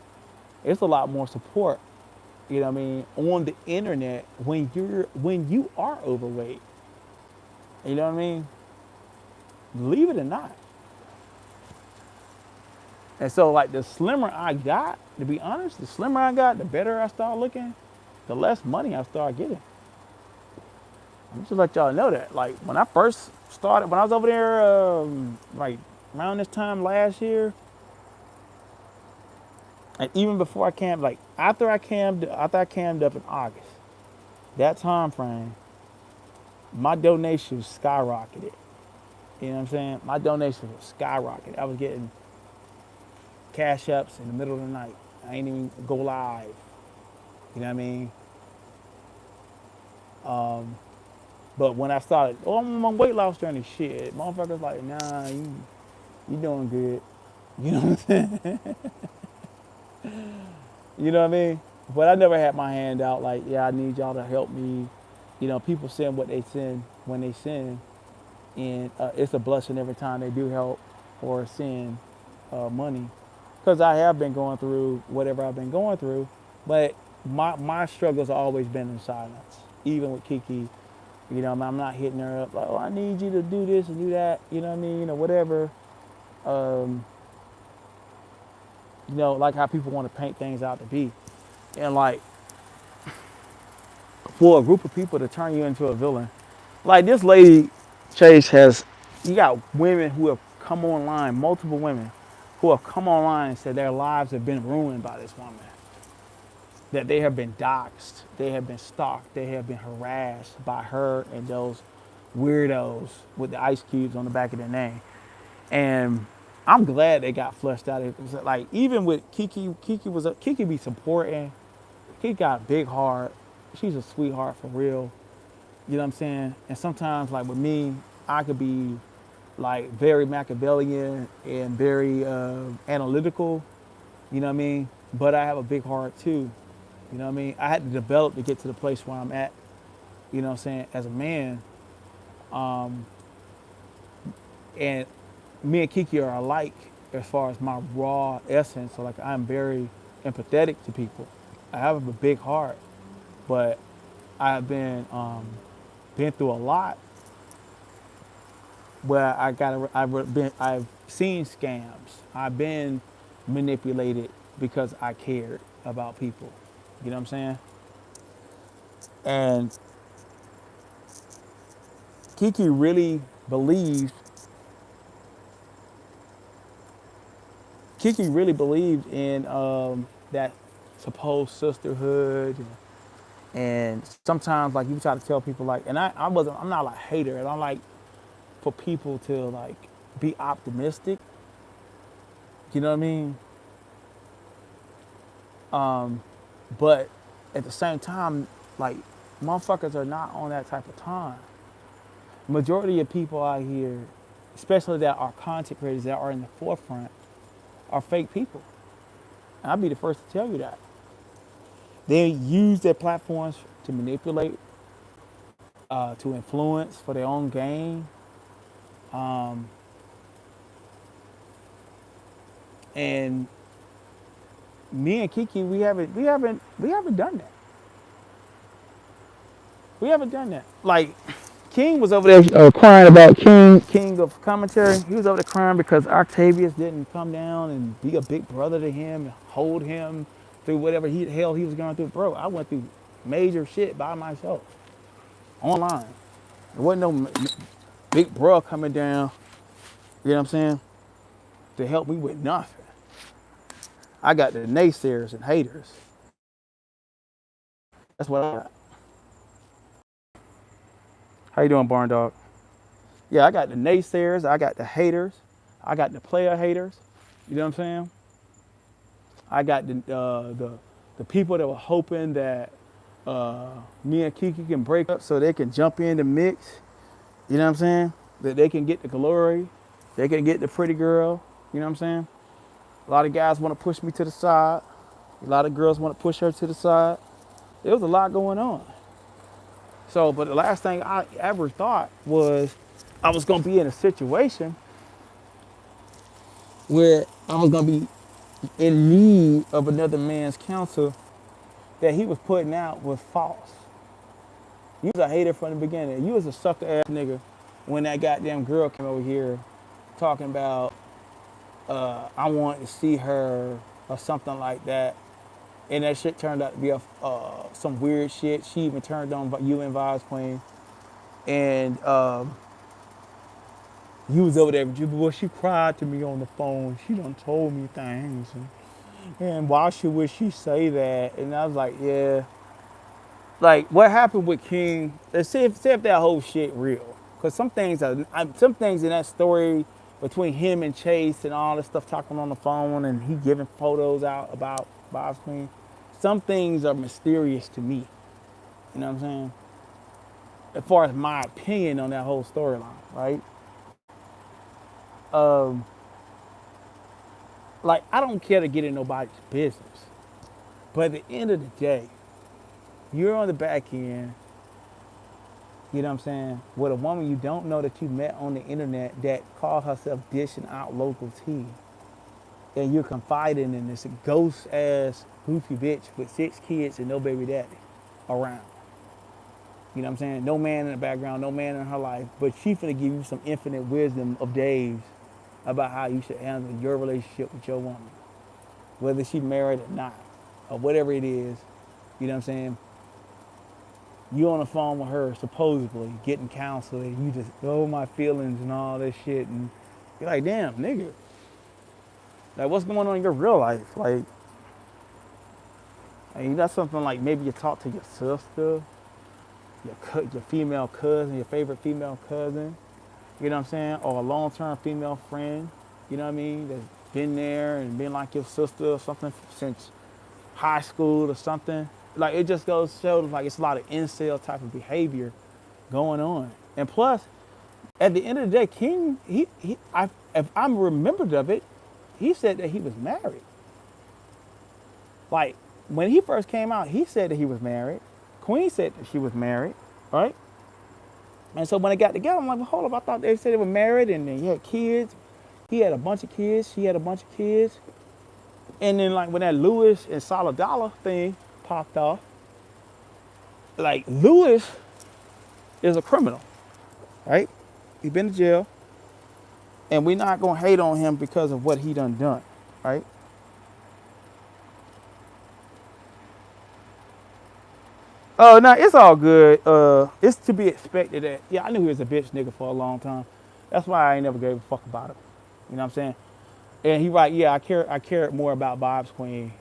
A: it's a lot more support. You know what I mean, on the internet when you are overweight. You know what I mean? Believe it or not. And so, like, the slimmer I got, to be honest, the slimmer I got, the better I started looking, the less money I started getting. I'm just to let y'all know that. Like, when I first started, when I was over there, like, around this time last year, and even before I cammed, like, after I cammed up in August, that time frame, my donations skyrocketed. You know what I'm saying? My donations were skyrocketed. I was getting cash apps in the middle of the night. I ain't even go live. You know what I mean? But when I started, oh, I'm on weight loss journey, shit, motherfuckers like, nah, you doing good. You know what I'm saying? You know what I mean? But I never had my hand out like, yeah, I need y'all to help me. You know, people send what they send when they send, and it's a blessing every time they do help or send money. Because I have been going through whatever I've been going through, but my struggles have always been in silence. Even with Kiki, you know, I'm not hitting her up like, oh, I need you to do this and do that, you know what I mean, or whatever. You know, like how people want to paint things out to be. And like, for a group of people to turn you into a villain, like this lady, Chase, you got women who have come online, multiple women who have come online and said their lives have been ruined by this woman. That they have been doxxed, they have been stalked, they have been harassed by her and those weirdos with the ice cubes on the back of their name. And I'm glad they got flushed out. It was like, even with Kiki, Kiki be supporting. Kiki got a big heart. She's a sweetheart for real. You know what I'm saying? And sometimes, like with me, I could be like very Machiavellian and very analytical. You know what I mean? But I have a big heart too. You know what I mean? I had to develop to get to the place where I'm at. You know what I'm saying? As a man, and me and Kiki are alike as far as my raw essence. So like, I'm very empathetic to people. I have a big heart, but I've been through a lot where I've seen scams. I've been manipulated because I cared about people. You know what I'm saying? And Kiki really believed in that supposed sisterhood, and sometimes like you try to tell people like, and I'm not like a hater, and I like for people to like be optimistic. You know what I mean? But at the same time, like, motherfuckers are not on that type of time. Majority of people out here, especially that are content creators that are in the forefront, are fake people. And I'll be the first to tell you that. They use their platforms to manipulate, to influence for their own gain. And me and Kiki, we haven't done that. We haven't done that. Like, King was over there crying about King of Commentary. He was over there crying because Octavius didn't come down and be a big brother to him and hold him through whatever hell he was going through. Bro, I went through major shit by myself, online. There wasn't no big bro coming down, you know what I'm saying, to help me with nothing. I got the naysayers and haters. That's what I got. How you doing, Barn Dog? Yeah, I got the naysayers, I got the haters, I got the player haters. You know what I'm saying? I got the people that were hoping that me and Kiki can break up so they can jump in the mix. You know what I'm saying? That they can get the glory, they can get the pretty girl. You know what I'm saying? A lot of guys want to push me to the side. A lot of girls want to push her to the side. There was a lot going on. So, but the last thing I ever thought was I was gonna be in a situation where I was gonna be in need of another man's counsel that he was putting out was false. You was a hater from the beginning. You was a sucker ass nigga when that goddamn girl came over here talking about I want to see her or something like that. And that shit turned out to be some weird shit. She even turned on you and Vibes Queen. And you was over there, well, she cried to me on the phone. She done told me things. And why would she say that? And I was like, yeah. Like, what happened with King, let's see if that whole shit real. Because some things in that story between him and Chase and all this stuff talking on the phone and he giving photos out about Vibes Queen, some things are mysterious to me. You know what I'm saying? As far as my opinion on that whole storyline, right? Like, I don't care to get in nobody's business. But at the end of the day, you're on the back end, you know what I'm saying, with a woman you don't know that you met on the internet that called herself dishing out local tea. And you're confiding in this ghost ass goofy bitch with 6 kids and no baby daddy around. You know what I'm saying? No man in the background, no man in her life, but she finna give you some infinite wisdom of days about how you should handle your relationship with your woman. Whether she married or not, or whatever it is, you know what I'm saying? You on the phone with her, supposedly, getting counsel, and you just, oh, my feelings and all this shit, and you're like, damn, nigga. Like, what's going on in your real life? Like, that's something like maybe you talk to your sister, your female cousin, your favorite female cousin, you know what I'm saying? Or a long-term female friend, you know what I mean? That's been there and been like your sister or something since high school or something. Like, it just goes to show like it's a lot of incel type of behavior going on. And plus, at the end of the day, King, if I'm remembered of it, he said that he was married. Like, when he first came out, he said that he was married. Queen said that she was married, right? And so when they got together, I'm like, well, hold up, I thought they said they were married and he had kids. He had a bunch of kids, she had a bunch of kids. And then like when that Lewis and Solidala thing popped off, like Lewis is a criminal, right? He been to jail. And we're not gonna hate on him because of what he done, right? Oh, no, it's all good. It's to be expected that, yeah, I knew he was a bitch nigga for a long time. That's why I ain't never gave a fuck about him. You know what I'm saying? And he right, yeah, I cared more about Bob's Queen.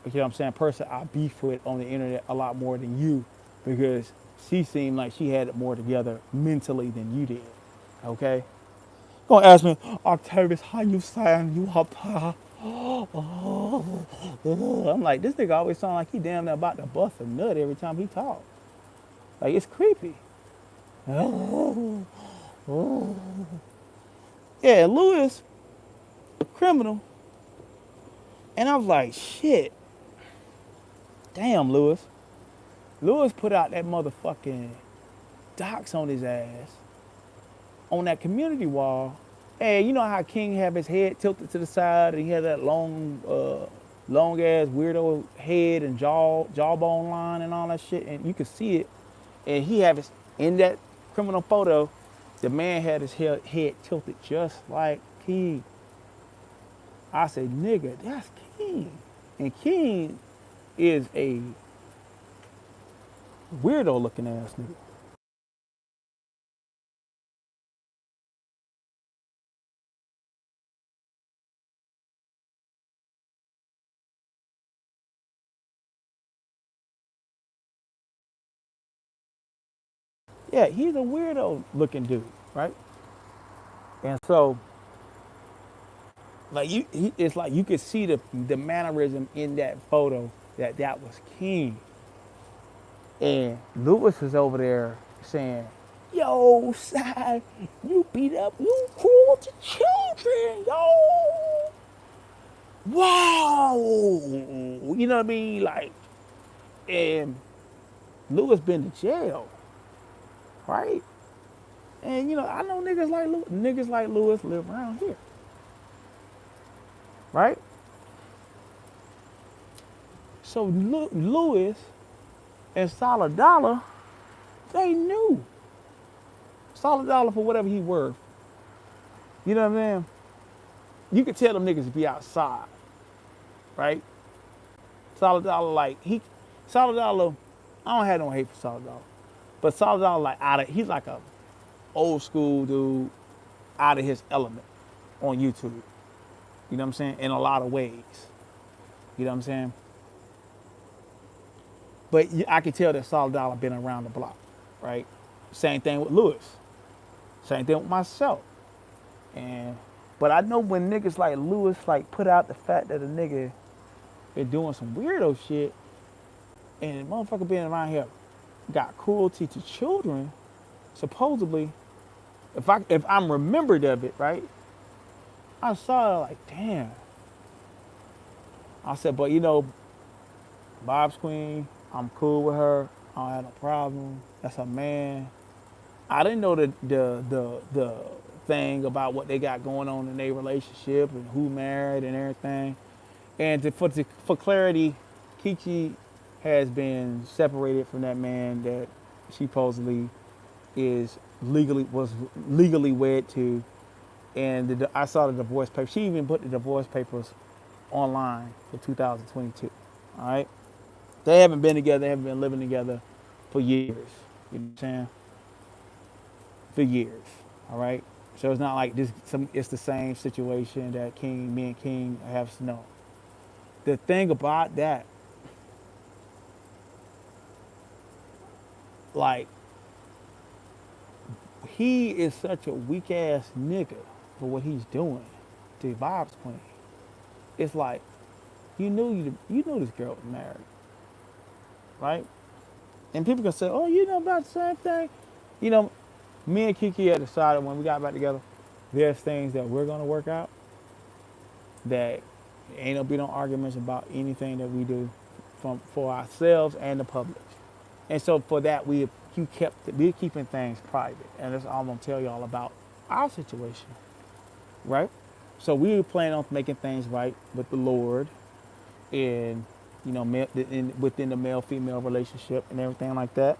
A: You know what I'm saying? Person I beef with on the internet a lot more than you because she seemed like she had it more together mentally than you did. Okay? Gonna ask me, Octavius, how you sound? You up? I'm like, this nigga always sound like he damn near about to bust a nut every time he talk. Like, it's creepy. Yeah, Lewis, a criminal. And I was like, shit. Damn, Lewis. Lewis put out that motherfucking docs on his ass on that community wall. Hey, you know how King have his head tilted to the side and he had that long ass weirdo head and jawbone line and all that shit, and you could see it. And he had his, in that criminal photo, the man had his head tilted just like King. I said, nigga, that's King. And King is a weirdo looking ass nigga. Yeah, he's a weirdo looking dude, right? And so, like it's like you could see the mannerism in that photo that was King. And Lewis is over there saying, "Yo, son, you beat up, you cruel to children, yo. Wow, you know what I mean? Like, and Lewis been to jail, right? And you know, I know niggas like Lewis live around here, right? So Lewis and Solid Dollar, they knew Solid Dollar for whatever he worth. You know what I mean? You could tell them niggas to be outside, right? Solid Dollar, Solid Dollar, I don't have no hate for Solid Dollar, but Solid Dollar, he's like a old school dude, out of his element on YouTube. You know what I'm saying? In a lot of ways. You know what I'm saying? But I can tell that Solid Dollar been around the block, right? Same thing with Lewis. Same thing with myself. And but I know when niggas like Lewis like put out the fact that a nigga been doing some weirdo shit and the motherfucker being around here got cruelty to children, supposedly, if I'm remembered of it, right? I saw it like, damn. I said, but you know, Bob's queen, I'm cool with her. I don't have no problem. That's her man. I didn't know the thing about what they got going on in their relationship and who married and everything. And for clarity, Kiki has been separated from that man that she supposedly was legally wed to. And I saw the divorce paper. She even put the divorce papers online for 2022. All right, they haven't been together. They haven't been living together for years. You know what I'm saying? For years. All right. So it's not like this. It's the same situation that me and King have. No. The thing about that, like, he is such a weak ass nigga for what he's doing to Bob's queen. It's like you knew this girl was married, right? And people can say, "Oh, you know about the same thing." You know, me and Kiki had decided when we got back together, there's things that we're gonna work out. That ain't gonna be no arguments about anything that we do for ourselves and the public. And so for that, we're keeping things private, and that's all I'm gonna tell y'all about our situation, right? So we were planning on making things right with the Lord, and within the male-female relationship and everything like that,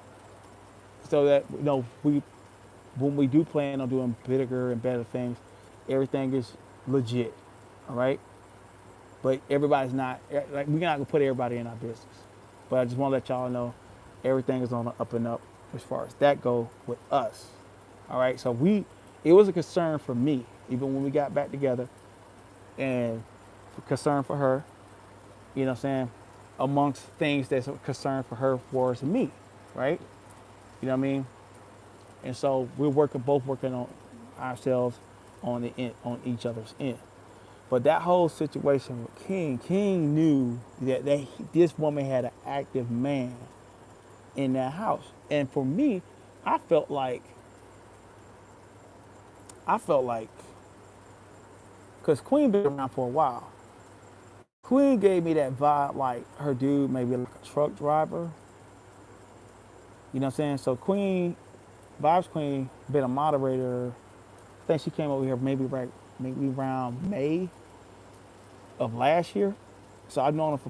A: so that when we do plan on doing bigger and better things, everything is legit, all right. But everybody's not like we're not gonna put everybody in our business. But I just want to let y'all know everything is on the up and up as far as that go with us. All right. So it was a concern for me even when we got back together, and concern for her. You know what I'm saying? Amongst things that's a concern for her, for us, and me, right? You know what I mean? And so both working on ourselves on each other's end. But that whole situation with King knew that this woman had an active man in that house. And for me, I felt like, because Queen been around for a while. Queen gave me that vibe like her dude maybe like a truck driver. You know what I'm saying? So Vibes Queen, been a moderator. I think she came over here maybe around May of last year. So I've known her for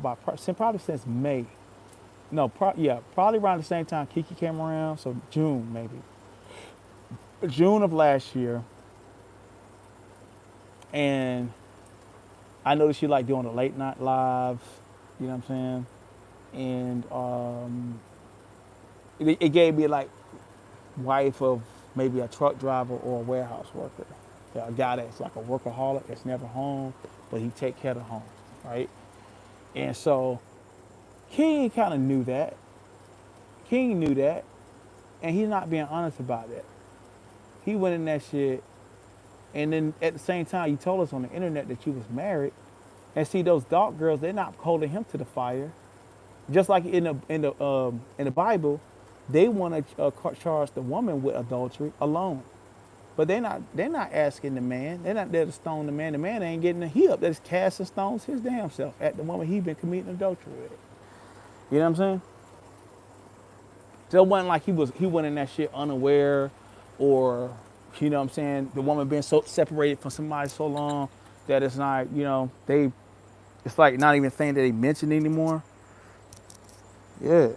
A: probably since May no, yeah, probably around the same time Kiki came around, so June maybe. June of last year, and I noticed she like doing the late night lives, you know what I'm saying? And it gave me like wife of maybe a truck driver or a warehouse worker. Yeah, a guy that's like a workaholic that's never home, but he take care of the home, right? And so King kind of knew that. King knew that, and he's not being honest about that. He went in that shit, and then at the same time, you told us on the internet that you was married. And see, those dark girls, they're not holding him to the fire. Just like in the Bible, they want to charge the woman with adultery alone. But they're not asking the man. They're not there to stone the man. The man ain't getting a hip. They're just casting stones his damn self at the woman he been committing adultery with. You know what I'm saying? So it wasn't like he went in that shit unaware, or you know what I'm saying, the woman being so separated from somebody so long that it's not, it's like not even a thing that they mention anymore. Yeah.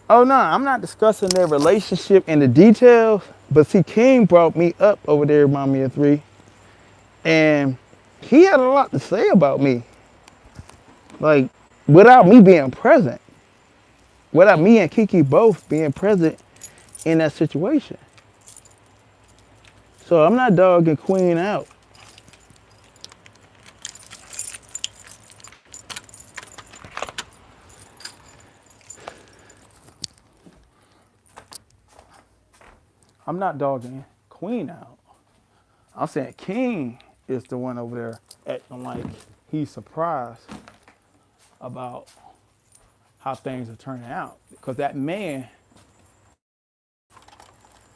A: Oh no, I'm not discussing their relationship in the details, but see, King brought me up over there, Mommy of Three, and he had a lot to say about me. Like, without me being present, without me and Kiki both being present in that situation. So I'm not dogging Queen out. I'm not dogging Queen out. I'm saying King is the one over there acting like he's surprised about how things are turning out. Because that man,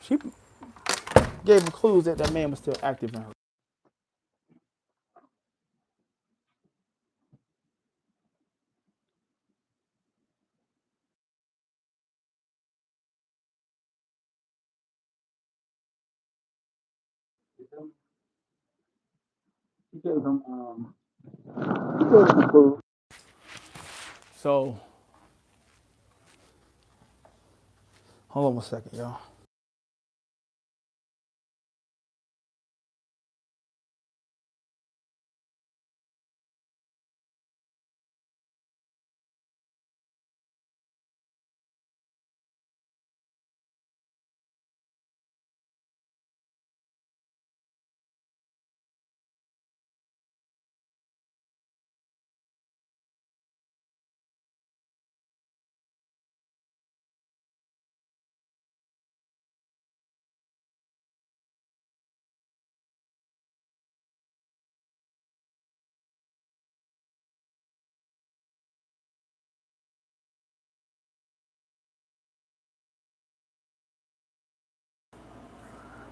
A: she gave him clues that man was still active in her. He gave him, he gave him clues. So, hold on one second, y'all.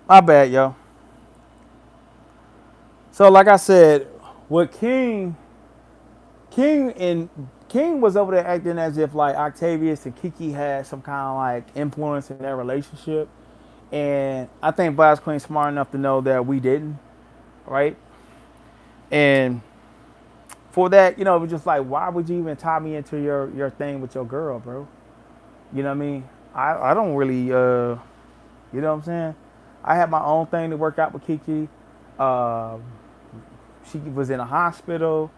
A: My bad, y'all. So, like I said, with King and King was over there acting as if like Octavius and Kiki had some kind of like influence in their relationship. And I think Vibes Queen's smart enough to know that we didn't, right? And for that, it was just like, why would you even tie me into your thing with your girl, bro? You know what I mean? I don't really, you know what I'm saying? I had my own thing to work out with Kiki. Uh, she was in a hospital.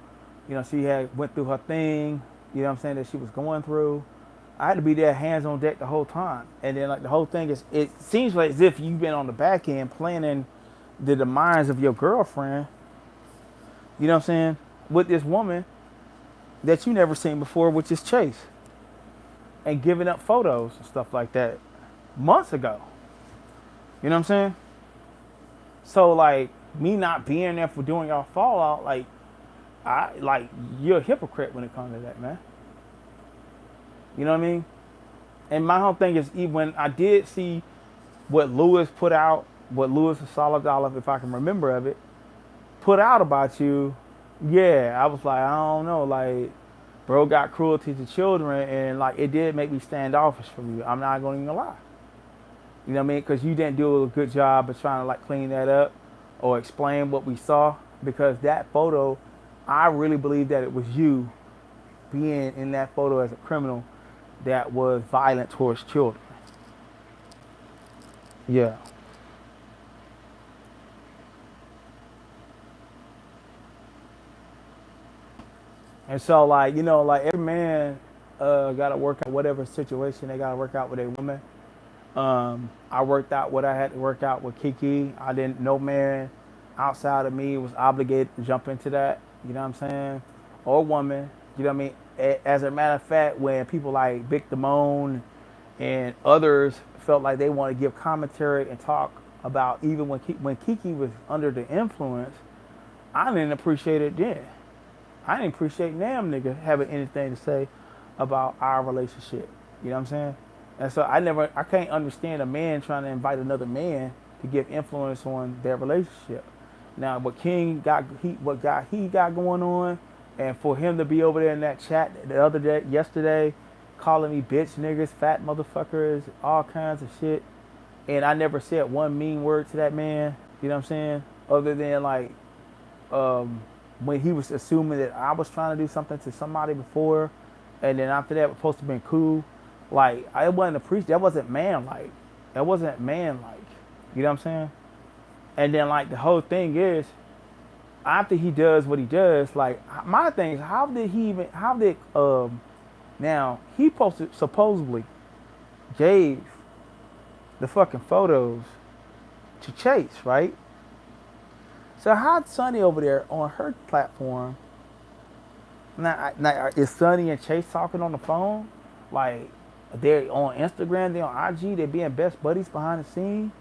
A: She had went through her thing. You know what I'm saying, that she was going through. I had to be there, hands on deck the whole time. And then like the whole thing is, it seems like as if you've been on the back end planning the demise of your girlfriend. You know what I'm saying, with this woman that you never seen before, which is Chase, and giving up photos and stuff like that months ago. You know what I'm saying? So like me not being there for doing y'all fallout, like you're a hypocrite when it comes to that, man. You know what I mean? And my whole thing is, even when I did see what Lewis put out, what Lewis and Solid Dollar, if I can remember of it, put out about you, yeah, I was like, I don't know, like, bro got cruelty to children, and like it did make me standoffish from you. I'm not going to even lie. You know what I mean? Because you didn't do a good job of trying to like clean that up or explain what we saw. because that photo, I really believe that it was you being in that photo as a criminal that was violent towards children. Yeah. And so, like, like every man got to work out whatever situation they got to work out with a woman. I worked out what I had to work out with Kiki. I didn't, no man outside of me was obligated to jump into that, you know what I'm saying? Or woman, you know what I mean? As a matter of fact, when people like Big Damone and others felt like they want to give commentary and talk about even when Kiki was under the influence, I didn't appreciate it then. I didn't appreciate damn nigga having anything to say about our relationship. You know what I'm saying? And so I can't understand a man trying to invite another man to give influence on their relationship. Now, what King got, he got going on, and for him to be over there in that chat the other day, yesterday, calling me bitch niggas, fat motherfuckers, all kinds of shit, and I never said one mean word to that man. You know what I'm saying? Other than like um, when he was assuming that I was trying to do something to somebody before, and then after that, we're supposed to have been cool. Like, I wasn't appreciated. That wasn't man like. That wasn't man like. You know what I'm saying? And then, like, the whole thing is, after he does what he does, like, my thing is, now, he posted, supposedly, gave the fucking photos to Chase, right? So how'd Sonny over there on her platform? Now is Sonny and Chase talking on the phone? Like they're on Instagram, they're on IG, they're being best buddies behind the scene.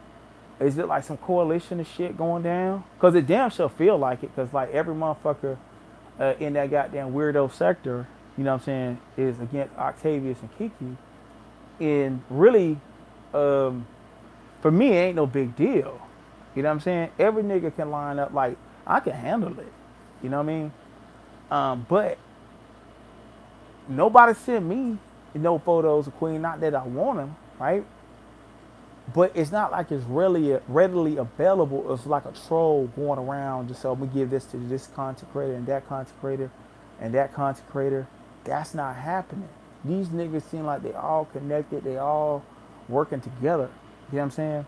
A: Is it like some coalition of shit going down? Cause it damn sure feel like it. Cause like every motherfucker in that goddamn weirdo sector, you know what I'm saying, is against Octavius and Kiki. And really, for me, it ain't no big deal. You know what I'm saying? Every nigga can line up like I can handle it. You know what I mean? But nobody sent me no photos of Queen. Not that I want them, right? But it's not like it's really readily available. It's like a troll going around just so I'm gonna give this to this consecrator and that consecrator and that consecrator. That's not happening. These niggas seem like they all connected. They all working together. You know what I'm saying?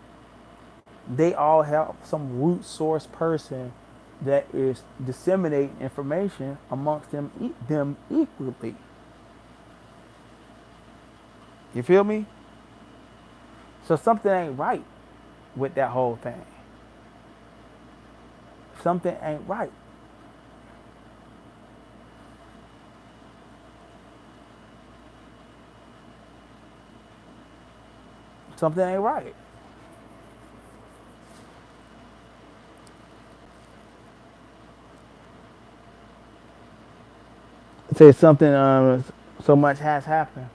A: They all have some root source person that is disseminating information amongst them equally. You feel me? So something ain't right with that whole thing. Something ain't right. Something ain't right. Say something. So much has happened.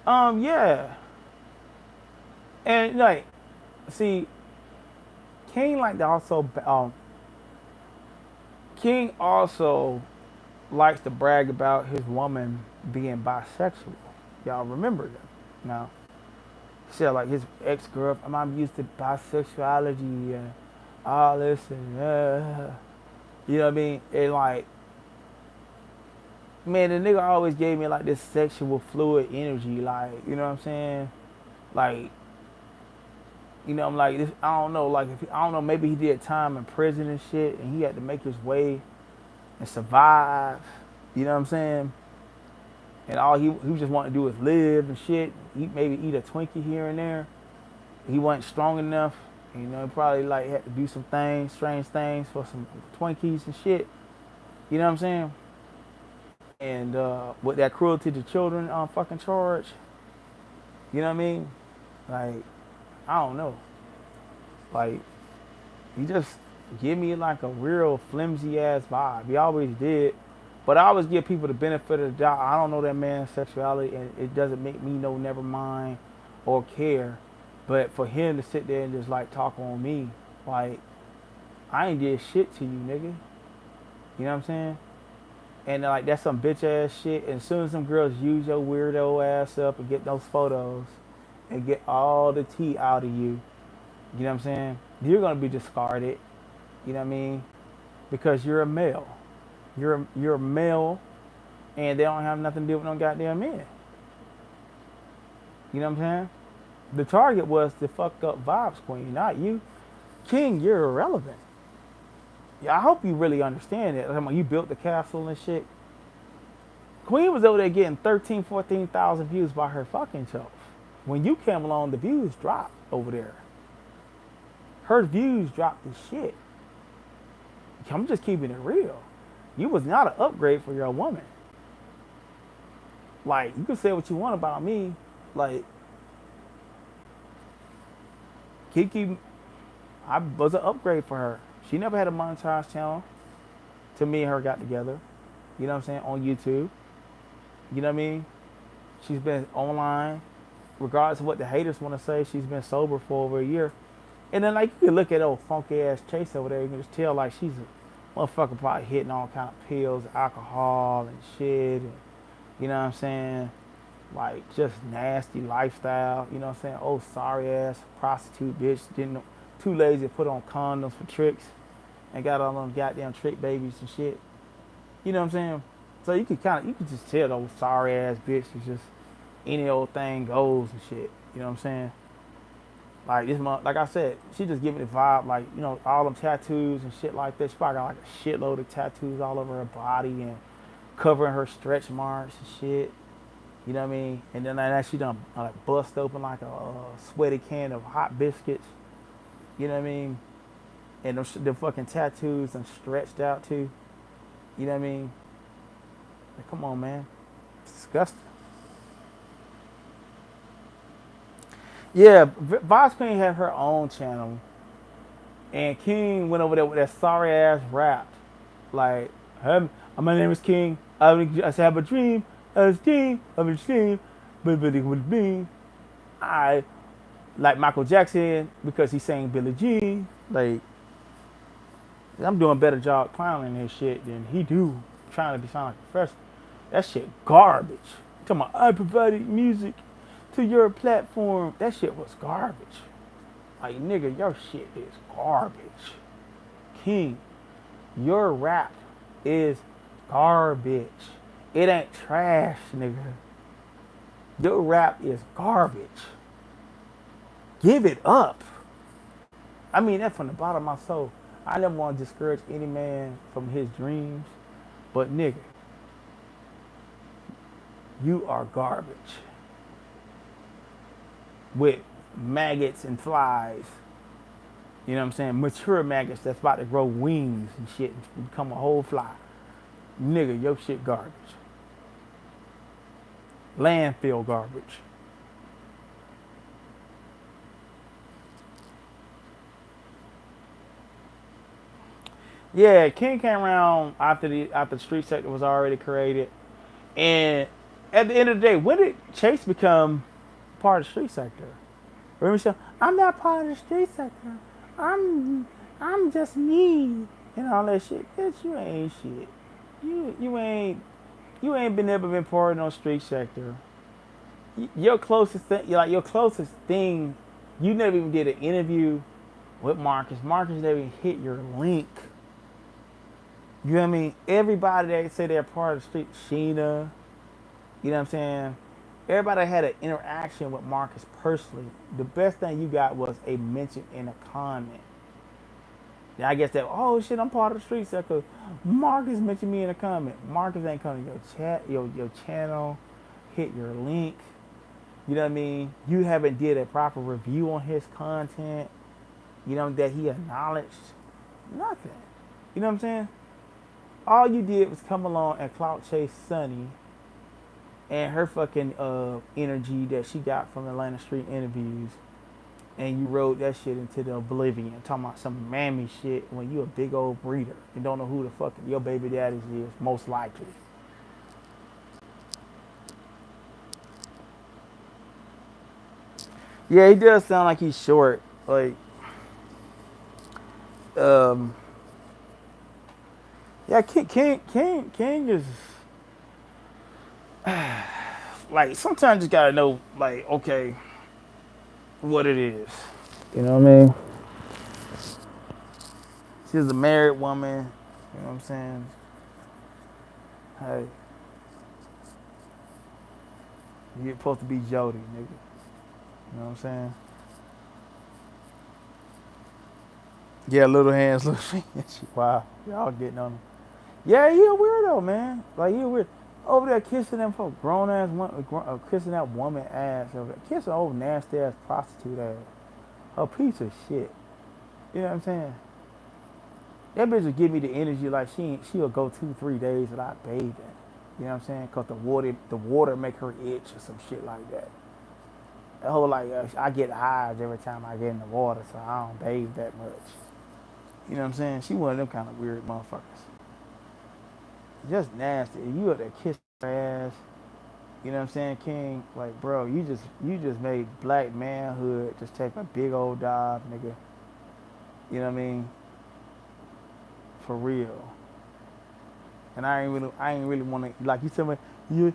A: Yeah, and like, see, King like to also King also likes to brag about his woman being bisexual. Y'all remember that? Now, he said like his ex girlfriend, I'm used to bisexuality and all this and you know what I mean? And like, man, the nigga always gave me like this sexual fluid energy, like, you know what I'm saying? Like, you know, I'm like, this, I don't know, like, if I don't know, maybe he did time in prison and shit, and he had to make his way and survive, you know what I'm saying? And all he just wanted to do was live and shit, maybe eat a Twinkie here and there. He wasn't strong enough, you know, he probably like had to do some things, strange things for some Twinkies and shit, you know what I'm saying? And with that cruelty to children fucking charge, you know what I mean? Like, I don't know. Like, he just give me like a real flimsy ass vibe. He always did. But I always give people the benefit of the doubt. I don't know that man's sexuality, and it doesn't make me know never mind or care. But for him to sit there and just like talk on me, like, I ain't did shit to you, nigga. You know what I'm saying? And like that's some bitch ass shit. And as soon as some girls use your weirdo ass up and get those photos and get all the tea out of you, you know what I'm saying? You're gonna be discarded. You know what I mean? because you're a male. You're a male, and they don't have nothing to do with no goddamn men. You know what I'm saying? The target was the fuck up vibes queen, not you. King, you're irrelevant. Yeah, I hope you really understand it. You built the castle and shit. Queen was over there getting 13, 14,000 views by her fucking self. When you came along, the views dropped over there. Her views dropped to shit. I'm just keeping it real. You was not an upgrade for your woman. Like, you can say what you want about me. Like, Kiki, I was an upgrade for her. She never had a monetized channel. To me and her got together. You know what I'm saying? On YouTube. You know what I mean? She's been online. Regardless of what the haters want to say, she's been sober for over a year. And then, like, you can look at old funky ass Chase over there. You can just tell, like, she's a motherfucker probably hitting all kind of pills, alcohol, and shit. And, you know what I'm saying? Like, just nasty lifestyle. You know what I'm saying? Oh, sorry ass prostitute bitch. Too lazy to put on condoms for tricks. And got all them goddamn trick babies and shit. You know what I'm saying? So you can just tell those sorry ass bitch is just any old thing goes and shit. You know what I'm saying? Like this month, like I said, she just giving the vibe, like, you know, all them tattoos and shit like that. She probably got like a shitload of tattoos all over her body and covering her stretch marks and shit. You know what I mean? And then like, she done like bust open like a sweaty can of hot biscuits. You know what I mean? And the fucking tattoos and stretched out too. You know what I mean? Like, come on, man. It's disgusting. Yeah, Vox Queen had her own channel. And King went over there with that sorry ass rap. Like, hey, my name is King. I have a dream. I was king of a dream. But it would be. I like Michael Jackson because he sang Billie Jean. Like, I'm doing a better job clowning this shit than he do trying to sound like a professional. That shit garbage. I'm talking about I provided music to your platform. That shit was garbage. Like, nigga, your shit is garbage. King, your rap is garbage. It ain't trash, nigga. Your rap is garbage. Give it up. I mean that from the bottom of my soul. I never want to discourage any man from his dreams, but nigga, you are garbage. With maggots and flies. You know what I'm saying? Mature maggots that's about to grow wings and shit and become a whole fly. Nigga, your shit garbage. Landfill garbage. Yeah, King came around after the street sector was already created. And at the end of the day, when did Chase become part of the street sector? Remember, Michelle? I'm not part of the street sector. I'm just me and all that shit. Bitch, you ain't shit. You ain't never been part of no street sector. Your closest thing, you never even did an interview with Marcus. Marcus never even hit your link. You know what I mean? Everybody that say they're part of the street, Sheena, you know what I'm saying? Everybody had an interaction with Marcus personally. The best thing you got was a mention in a comment. Now I guess that, oh shit, I'm part of the street sector. Marcus mentioned me in a comment. Marcus ain't coming to your chat, your channel, hit your link. You know what I mean? You haven't did a proper review on his content. You know, that he acknowledged. Nothing. You know what I'm saying? All you did was come along and clout chase Sunny and her fucking energy that she got from Atlanta Street interviews, and you rode that shit into the oblivion, talking about some mammy shit when you a big old breeder and don't know who the fuck your baby daddies is, most likely. Yeah, he does sound like he's short. Like, yeah, King is like, sometimes you gotta know, like, okay, what it is. You know what I mean? She's a married woman. You know what I'm saying? Hey, you're supposed to be Jody, nigga. You know what I'm saying? Yeah, little hands, little fingers. Wow, y'all getting on him. Yeah, he a weirdo, man. Like he a weird. Over there kissing them for grown ass woman, kissing that woman ass over there, kissing old nasty ass prostitute ass. A piece of shit. You know what I'm saying? That bitch will give me the energy like she'll go 2-3 days without bathing. You know what I'm saying? Cause the water make her itch or some shit like that. The whole like I get hives every time I get in the water, so I don't bathe that much. You know what I'm saying? She one of them kind of weird motherfuckers. Just nasty. You up there kiss her ass. You know what I'm saying, King? Like, bro, you just made black manhood just take a big old dive, nigga. You know what I mean? For real. And I ain't really want to like you said. You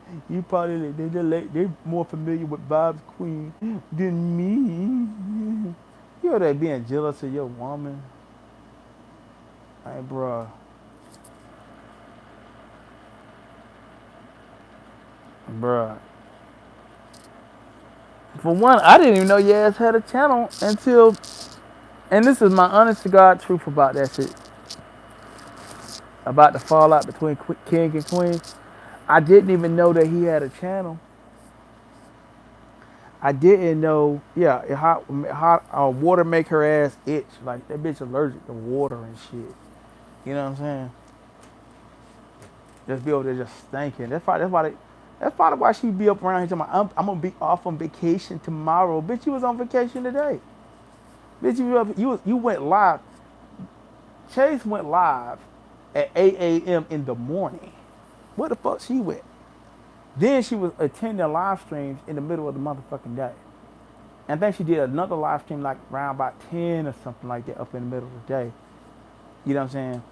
A: probably they more familiar with Bob's Queen than me. You know that being jealous of your woman. Hey, bruh. For one, I didn't even know your ass had a channel until, and this is my honest to God truth about that shit, about the fallout between King and Queen. I didn't even know that he had a channel. I didn't know, yeah, water make her ass itch. Like, that bitch allergic to water and shit. You know what I'm saying? Just be over there just stinking. That's probably why she be up around here talking about, I'm going to be off on vacation tomorrow. Bitch, you was on vacation today. Bitch, you went live. Chase went live at 8 a.m. in the morning. Where the fuck she went? Then she was attending live streams in the middle of the motherfucking day. And I think she did another live stream like around about 10 or something like that up in the middle of the day. You know what I'm saying?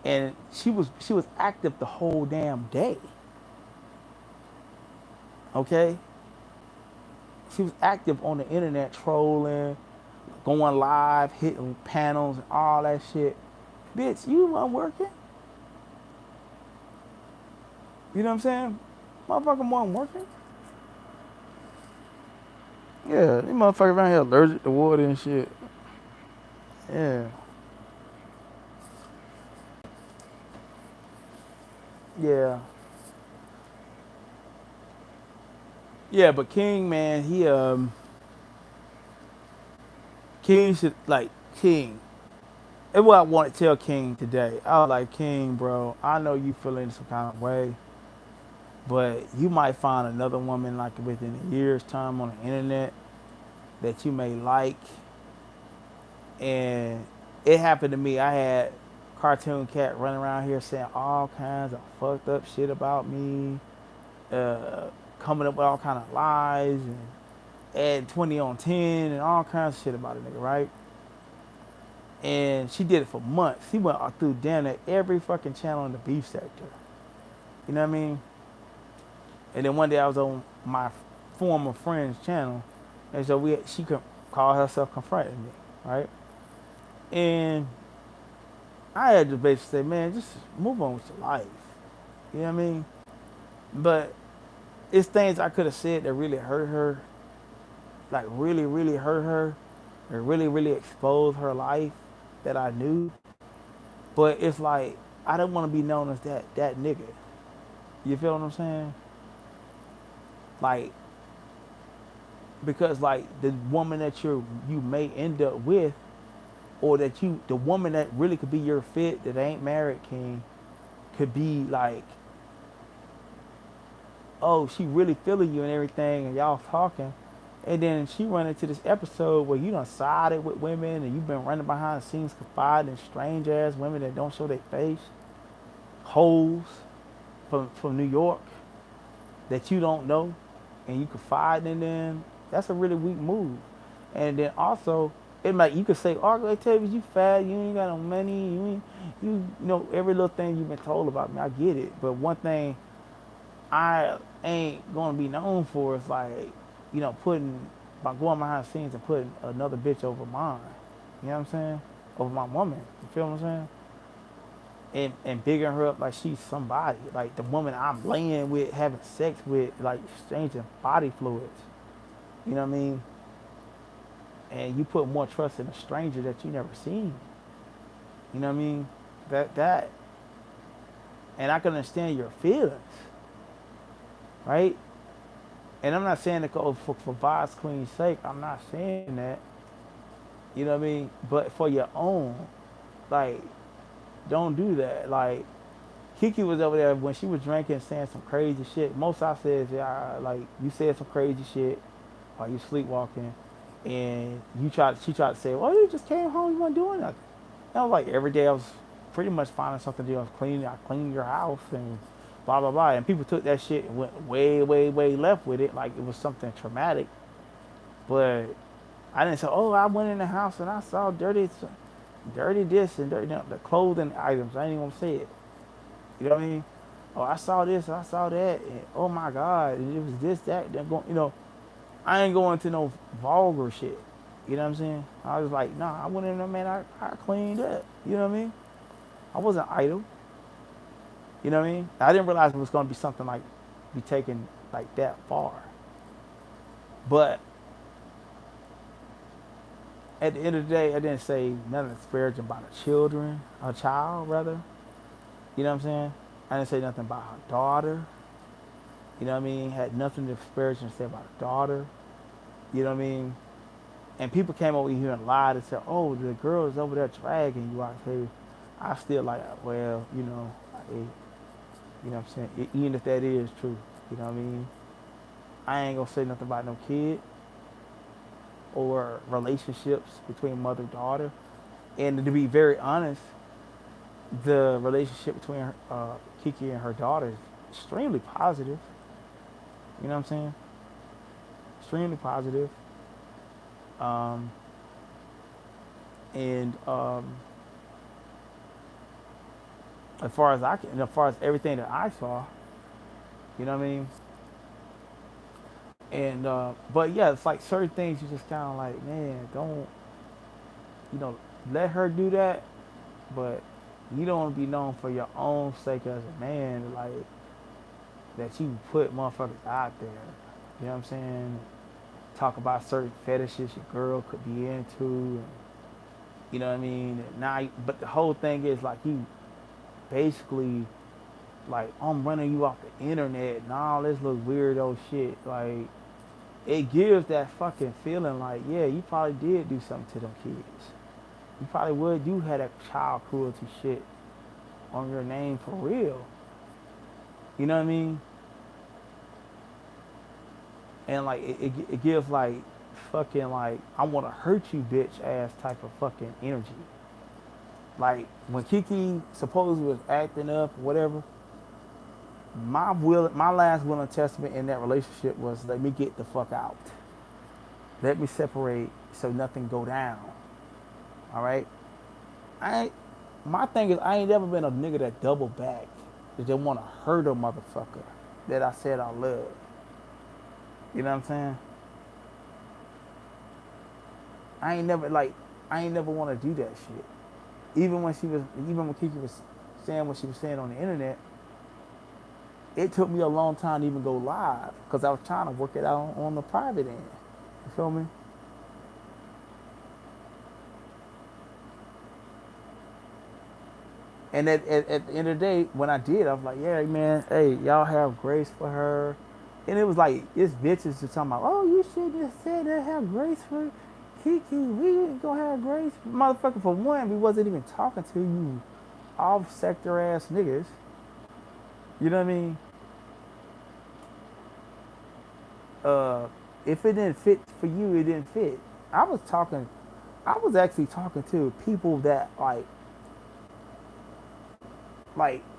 A: And she was active the whole damn day. Okay? She was active on the internet trolling, going live, hitting panels and all that shit. Bitch, you weren't working. You know what I'm saying? Motherfucker wasn't working. Yeah, these motherfuckers around here allergic to water and shit. Yeah. Yeah. Yeah, but King, man, King should like King. That's what I want to tell King today. I was like, King, bro, I know you feeling some kind of way, but you might find another woman like within a year's time on the internet that you may like. And it happened to me. I had Cartoon Cat running around here saying all kinds of fucked up shit about me, coming up with all kind of lies and adding 20 on 10 and all kinds of shit about a nigga, right? And she did it for months. He went through damn near every fucking channel in the beef sector. You know what I mean? And then one day I was on my former friend's channel, and so she could call herself confronting me, right? And I had to basically say, man, just move on with your life. You know what I mean? But it's things I could have said that really hurt her, like really, really hurt her, and really, really exposed her life that I knew. But it's like I don't want to be known as that nigga. You feel what I'm saying? Like, because like the woman that you may end up with, or the woman that really could be your fit that ain't married, King, could be like, oh, she really feeling you and everything, and y'all talking, and then she run into this episode where you done sided with women and you've been running behind the scenes confiding in strange ass women that don't show their face, hoes from New York that you don't know, and you confide in them. That's a really weak move. And then also, it might you could say, "Oh, they tell you fat, you ain't got no money, you know every little thing you've been told about me. I get it, but one thing I ain't gonna be known for is like, by going behind the scenes and putting another bitch over mine. You know what I'm saying? Over my woman. You feel what I'm saying? and bigging her up like she's somebody, like the woman I'm laying with, having sex with, like exchanging body fluids. You know what I mean? And you put more trust in a stranger that you never seen. You know what I mean? That, and I can understand your feelings, right? And I'm not saying to go for Vice Queen's sake. I'm not saying that. You know what I mean? But for your own, like, don't do that. Like, Kiki was over there when she was drinking, saying some crazy shit. Most I said is, yeah, like, you said some crazy shit while you sleepwalking, and she tried to say, well, you just came home, you weren't doing nothing. And I was like, every day I was pretty much finding something to do. I cleaned your house and blah blah blah. And people took that shit and went way way way left with it, like it was something traumatic. But I didn't say, oh, I went in the house and I saw dirty this and dirty that, the clothing items. I ain't even gonna say it. You know what I mean? Oh, I saw this, I saw that, and oh my God, and it was this, that, you know, I ain't going to no vulgar shit. You know what I'm saying? I was like, nah, I went in there, man, I cleaned up. You know what I mean? I wasn't idle. You know what I mean? I didn't realize it was gonna be something like be taken like that far. But at the end of the day, I didn't say nothing disparaging about a child rather. You know what I'm saying? I didn't say nothing about her daughter. You know what I mean? Had nothing disparaging to say about her daughter. You know what I mean? And people came over here and lied and said, oh, the girl is over there dragging you. I say, I still like, well, you know, you know what I'm saying? Even if that is true, you know what I mean? I ain't gonna say nothing about no kid or relationships between mother and daughter. And to be very honest, the relationship between Kiki and her daughter is extremely positive. You know what I'm saying? Extremely positive. Um, and as far as everything that I saw, you know what I mean? And but yeah, it's like certain things you just kind of like, man, don't, you know, let her do that, but you don't want to be known for your own sake as a man, like that you put motherfuckers out there. You know what I'm saying? Talk about certain fetishes your girl could be into, and, you know what I mean? And now, but the whole thing is like you basically like I'm running you off the internet and all this little weirdo shit. Like it gives that fucking feeling like, yeah, you probably did do something to them kids. You probably would do have that child cruelty shit on your name for real. You know what I mean? And like it gives like fucking like I want to hurt you bitch ass type of fucking energy. Like when Kiki supposedly was acting up, whatever. My last will and testament in that relationship was let me get the fuck out. Let me separate so nothing go down. All right. My thing is I ain't never been a nigga that double back. That just want to hurt a motherfucker that I said I love. You know what I'm saying? I ain't never want to do that shit. Even when Kiki was saying what she was saying on the internet, it took me a long time to even go live because I was trying to work it out on the private end. You feel me? And at the end of the day, when I did, I was like, yeah, man, hey, y'all have grace for her. And it was like, this bitch is just talking about, oh, you shouldn't have said that, have grace for Kiki. We ain't gonna have grace. Motherfucker, for one, we wasn't even talking to you off sector ass niggas. You know what I mean? Uh, if it didn't fit for you, it didn't fit. I was actually talking to people that like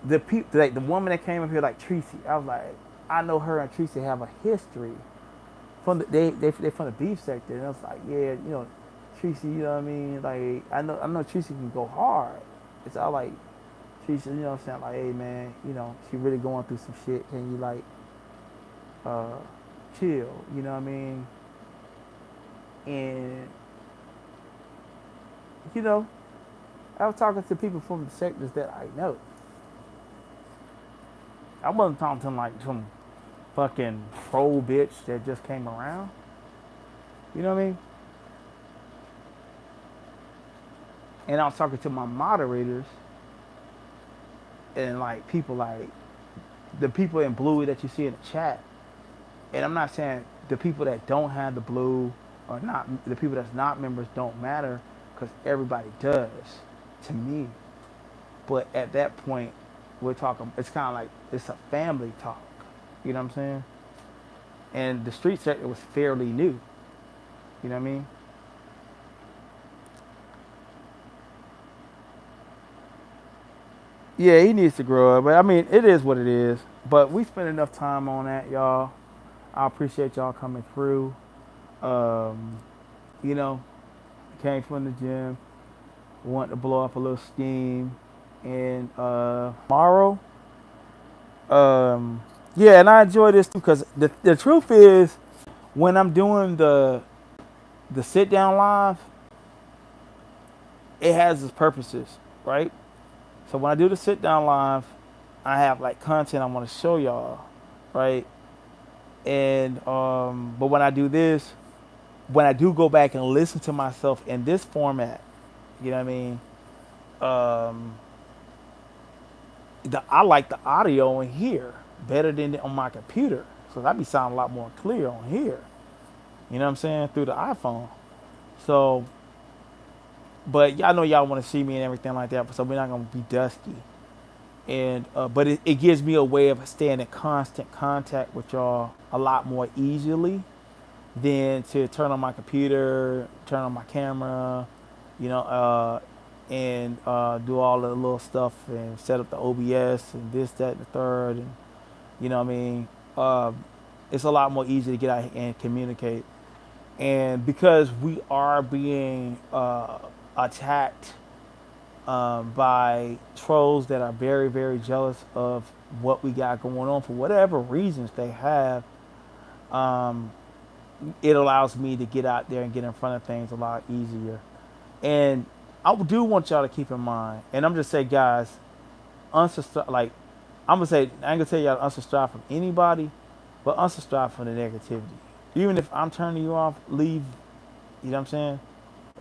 A: the woman that came up here, like Tracy. I was like, I know her and Tracy have a history from they from the beef sector, and I was like, yeah, you know, Tracy, you know what I mean? Like I know Tracy can go hard. It's all like Tracy, you know what I'm saying? Like, hey man, you know, she really going through some shit. Can you like uh chill? You know what I mean? And you know, I was talking to people from the sectors that I know. I wasn't talking to like some fucking troll bitch that just came around. You know what I mean? And I was talking to my moderators and like people like the people in blue that you see in the chat. And I'm not saying the people that don't have the blue or not, the people that's not members don't matter, because everybody does to me. But at that point, we're talking, it's kind of like, it's a family talk. You know what I'm saying? And the street sector was fairly new. You know what I mean? Yeah, he needs to grow up. But I mean, it is what it is. But we spent enough time on that, y'all. I appreciate y'all coming through. Um, you know, came from the gym, want to blow up a little steam. And tomorrow, yeah, and I enjoy this too because the truth is, when I'm doing the sit down live, it has its purposes, right? So when I do the sit down live, I have like content I want to show y'all, right? And but when I do this, when I do go back and listen to myself in this format, you know what I mean? Um, I like the audio in here better than on my computer, so I be sounding a lot more clear on here. You know what I'm saying? Through the iPhone. So, but y'all know y'all want to see me and everything like that, so we're not gonna be dusty. And but it gives me a way of staying in constant contact with y'all a lot more easily than to turn on my computer, turn on my camera, you know, and do all the little stuff and set up the OBS and this, that, and the third, and you know what I mean. It's a lot more easy to get out and communicate. And because we are being attacked by trolls that are very, very jealous of what we got going on for whatever reasons they have, um, it allows me to get out there and get in front of things a lot easier. And I do want y'all to keep in mind, and I'm just saying, guys, unsubscribe. Like I'm gonna say, I ain't gonna tell y'all to unsubscribe from anybody, but unsubscribe from the negativity. Even if I'm turning you off, leave. You know what I'm saying?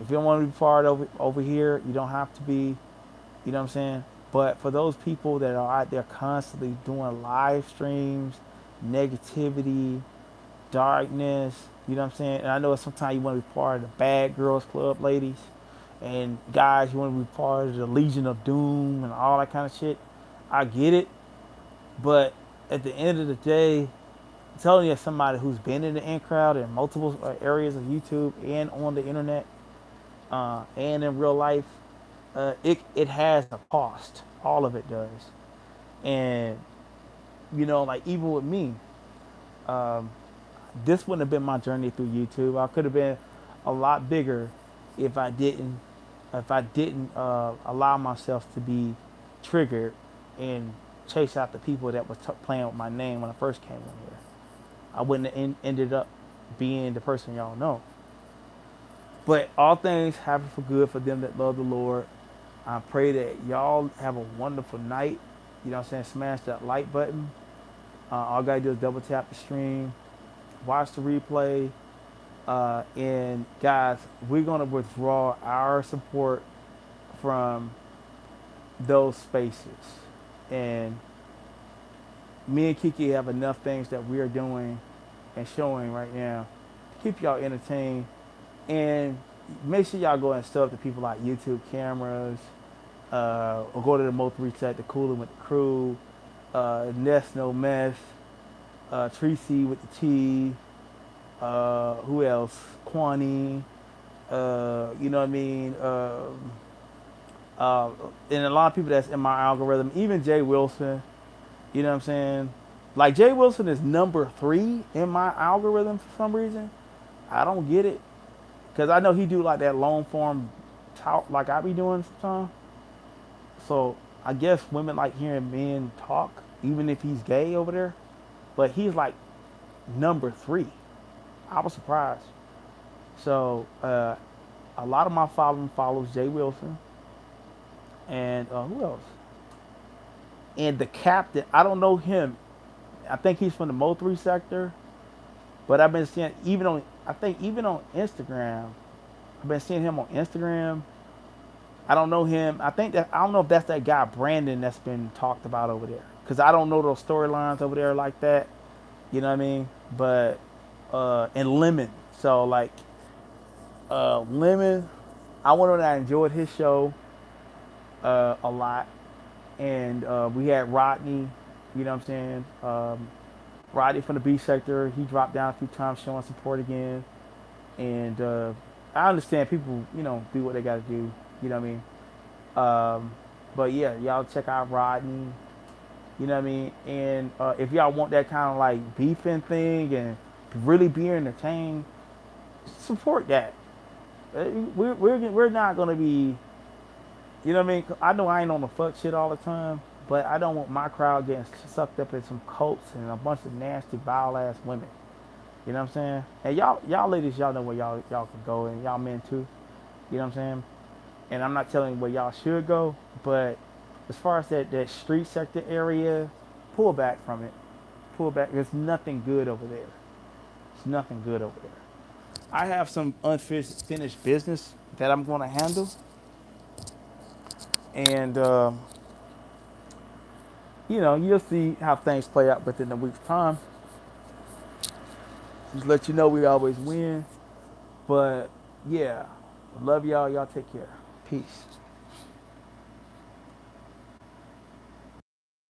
A: If you don't want to be part over here, you don't have to be. You know what I'm saying? But for those people that are out there constantly doing live streams, negativity, darkness, you know what I'm saying? And I know sometimes you want to be part of the bad girls club, ladies, and guys, you want to be part of the Legion of Doom and all that kind of shit. I get it, but at the end of the day, I'm telling you, as somebody who's been in the in crowd in multiple areas of YouTube and on the internet and in real life, it has a cost. All of it does. And you know, like even with me, um, this wouldn't have been my journey through YouTube. I could have been a lot bigger if I didn't allow myself to be triggered and chase out the people that was playing with my name when I first came in here. I wouldn't have ended up being the person y'all know. But all things happen for good for them that love the Lord. I pray that y'all have a wonderful night. You know what I'm saying? Smash that like button. All you gotta do is double tap the stream, watch the replay. And guys, we're gonna withdraw our support from those spaces. And me and Kiki have enough things that we are doing and showing right now to keep y'all entertained. And make sure y'all go and sub to people like YouTube Cameras, or go to the Mo 3 Set, the Cooling with the Crew, Nest No Mess, Tracy with the T, who else? Kwani, you know what I mean? And a lot of people that's in my algorithm, even Jay Wilson, you know what I'm saying? Like Jay Wilson is number 3 in my algorithm for some reason. I don't get it. Because I know he do like that long form talk like I be doing sometimes. So I guess women like hearing men talk, even if he's gay over there. But he's like number 3. I was surprised. So a lot of my following follows Jay Wilson. And who else? And the captain, I don't know him. I think he's from the Mo3 sector, but I've been seeing I think even on Instagram, I've been seeing him on Instagram. I don't know him. I don't know if that's that guy Brandon that's been talked about over there, because I don't know those storylines over there like that. You know what I mean? But and Lemon. So like Lemon, I went on I enjoyed his show a lot, and we had Rodney. You know what I'm saying? Rodney from the B sector. He dropped down a few times showing support again, and I understand people, do what they got to do. You know what I mean? But yeah, y'all check out Rodney. You know what I mean? And if y'all want that kind of like beefing thing and really be entertained, support that. We're not gonna be, you know what I mean? I know I ain't on the fuck shit all the time, but I don't want my crowd getting sucked up in some cults and a bunch of nasty, vile ass women. You know what I'm saying? And y'all ladies, y'all know where y'all can go, and y'all men too. You know what I'm saying? And I'm not telling you where y'all should go, but as far as that street sector area, pull back from it. Pull back. There's nothing good over there. There's nothing good over there. I have some unfinished business that I'm going to handle, and you'll see how things play out within a week's time. Just let you know we always win, but yeah, love y'all. Y'all take care. Peace.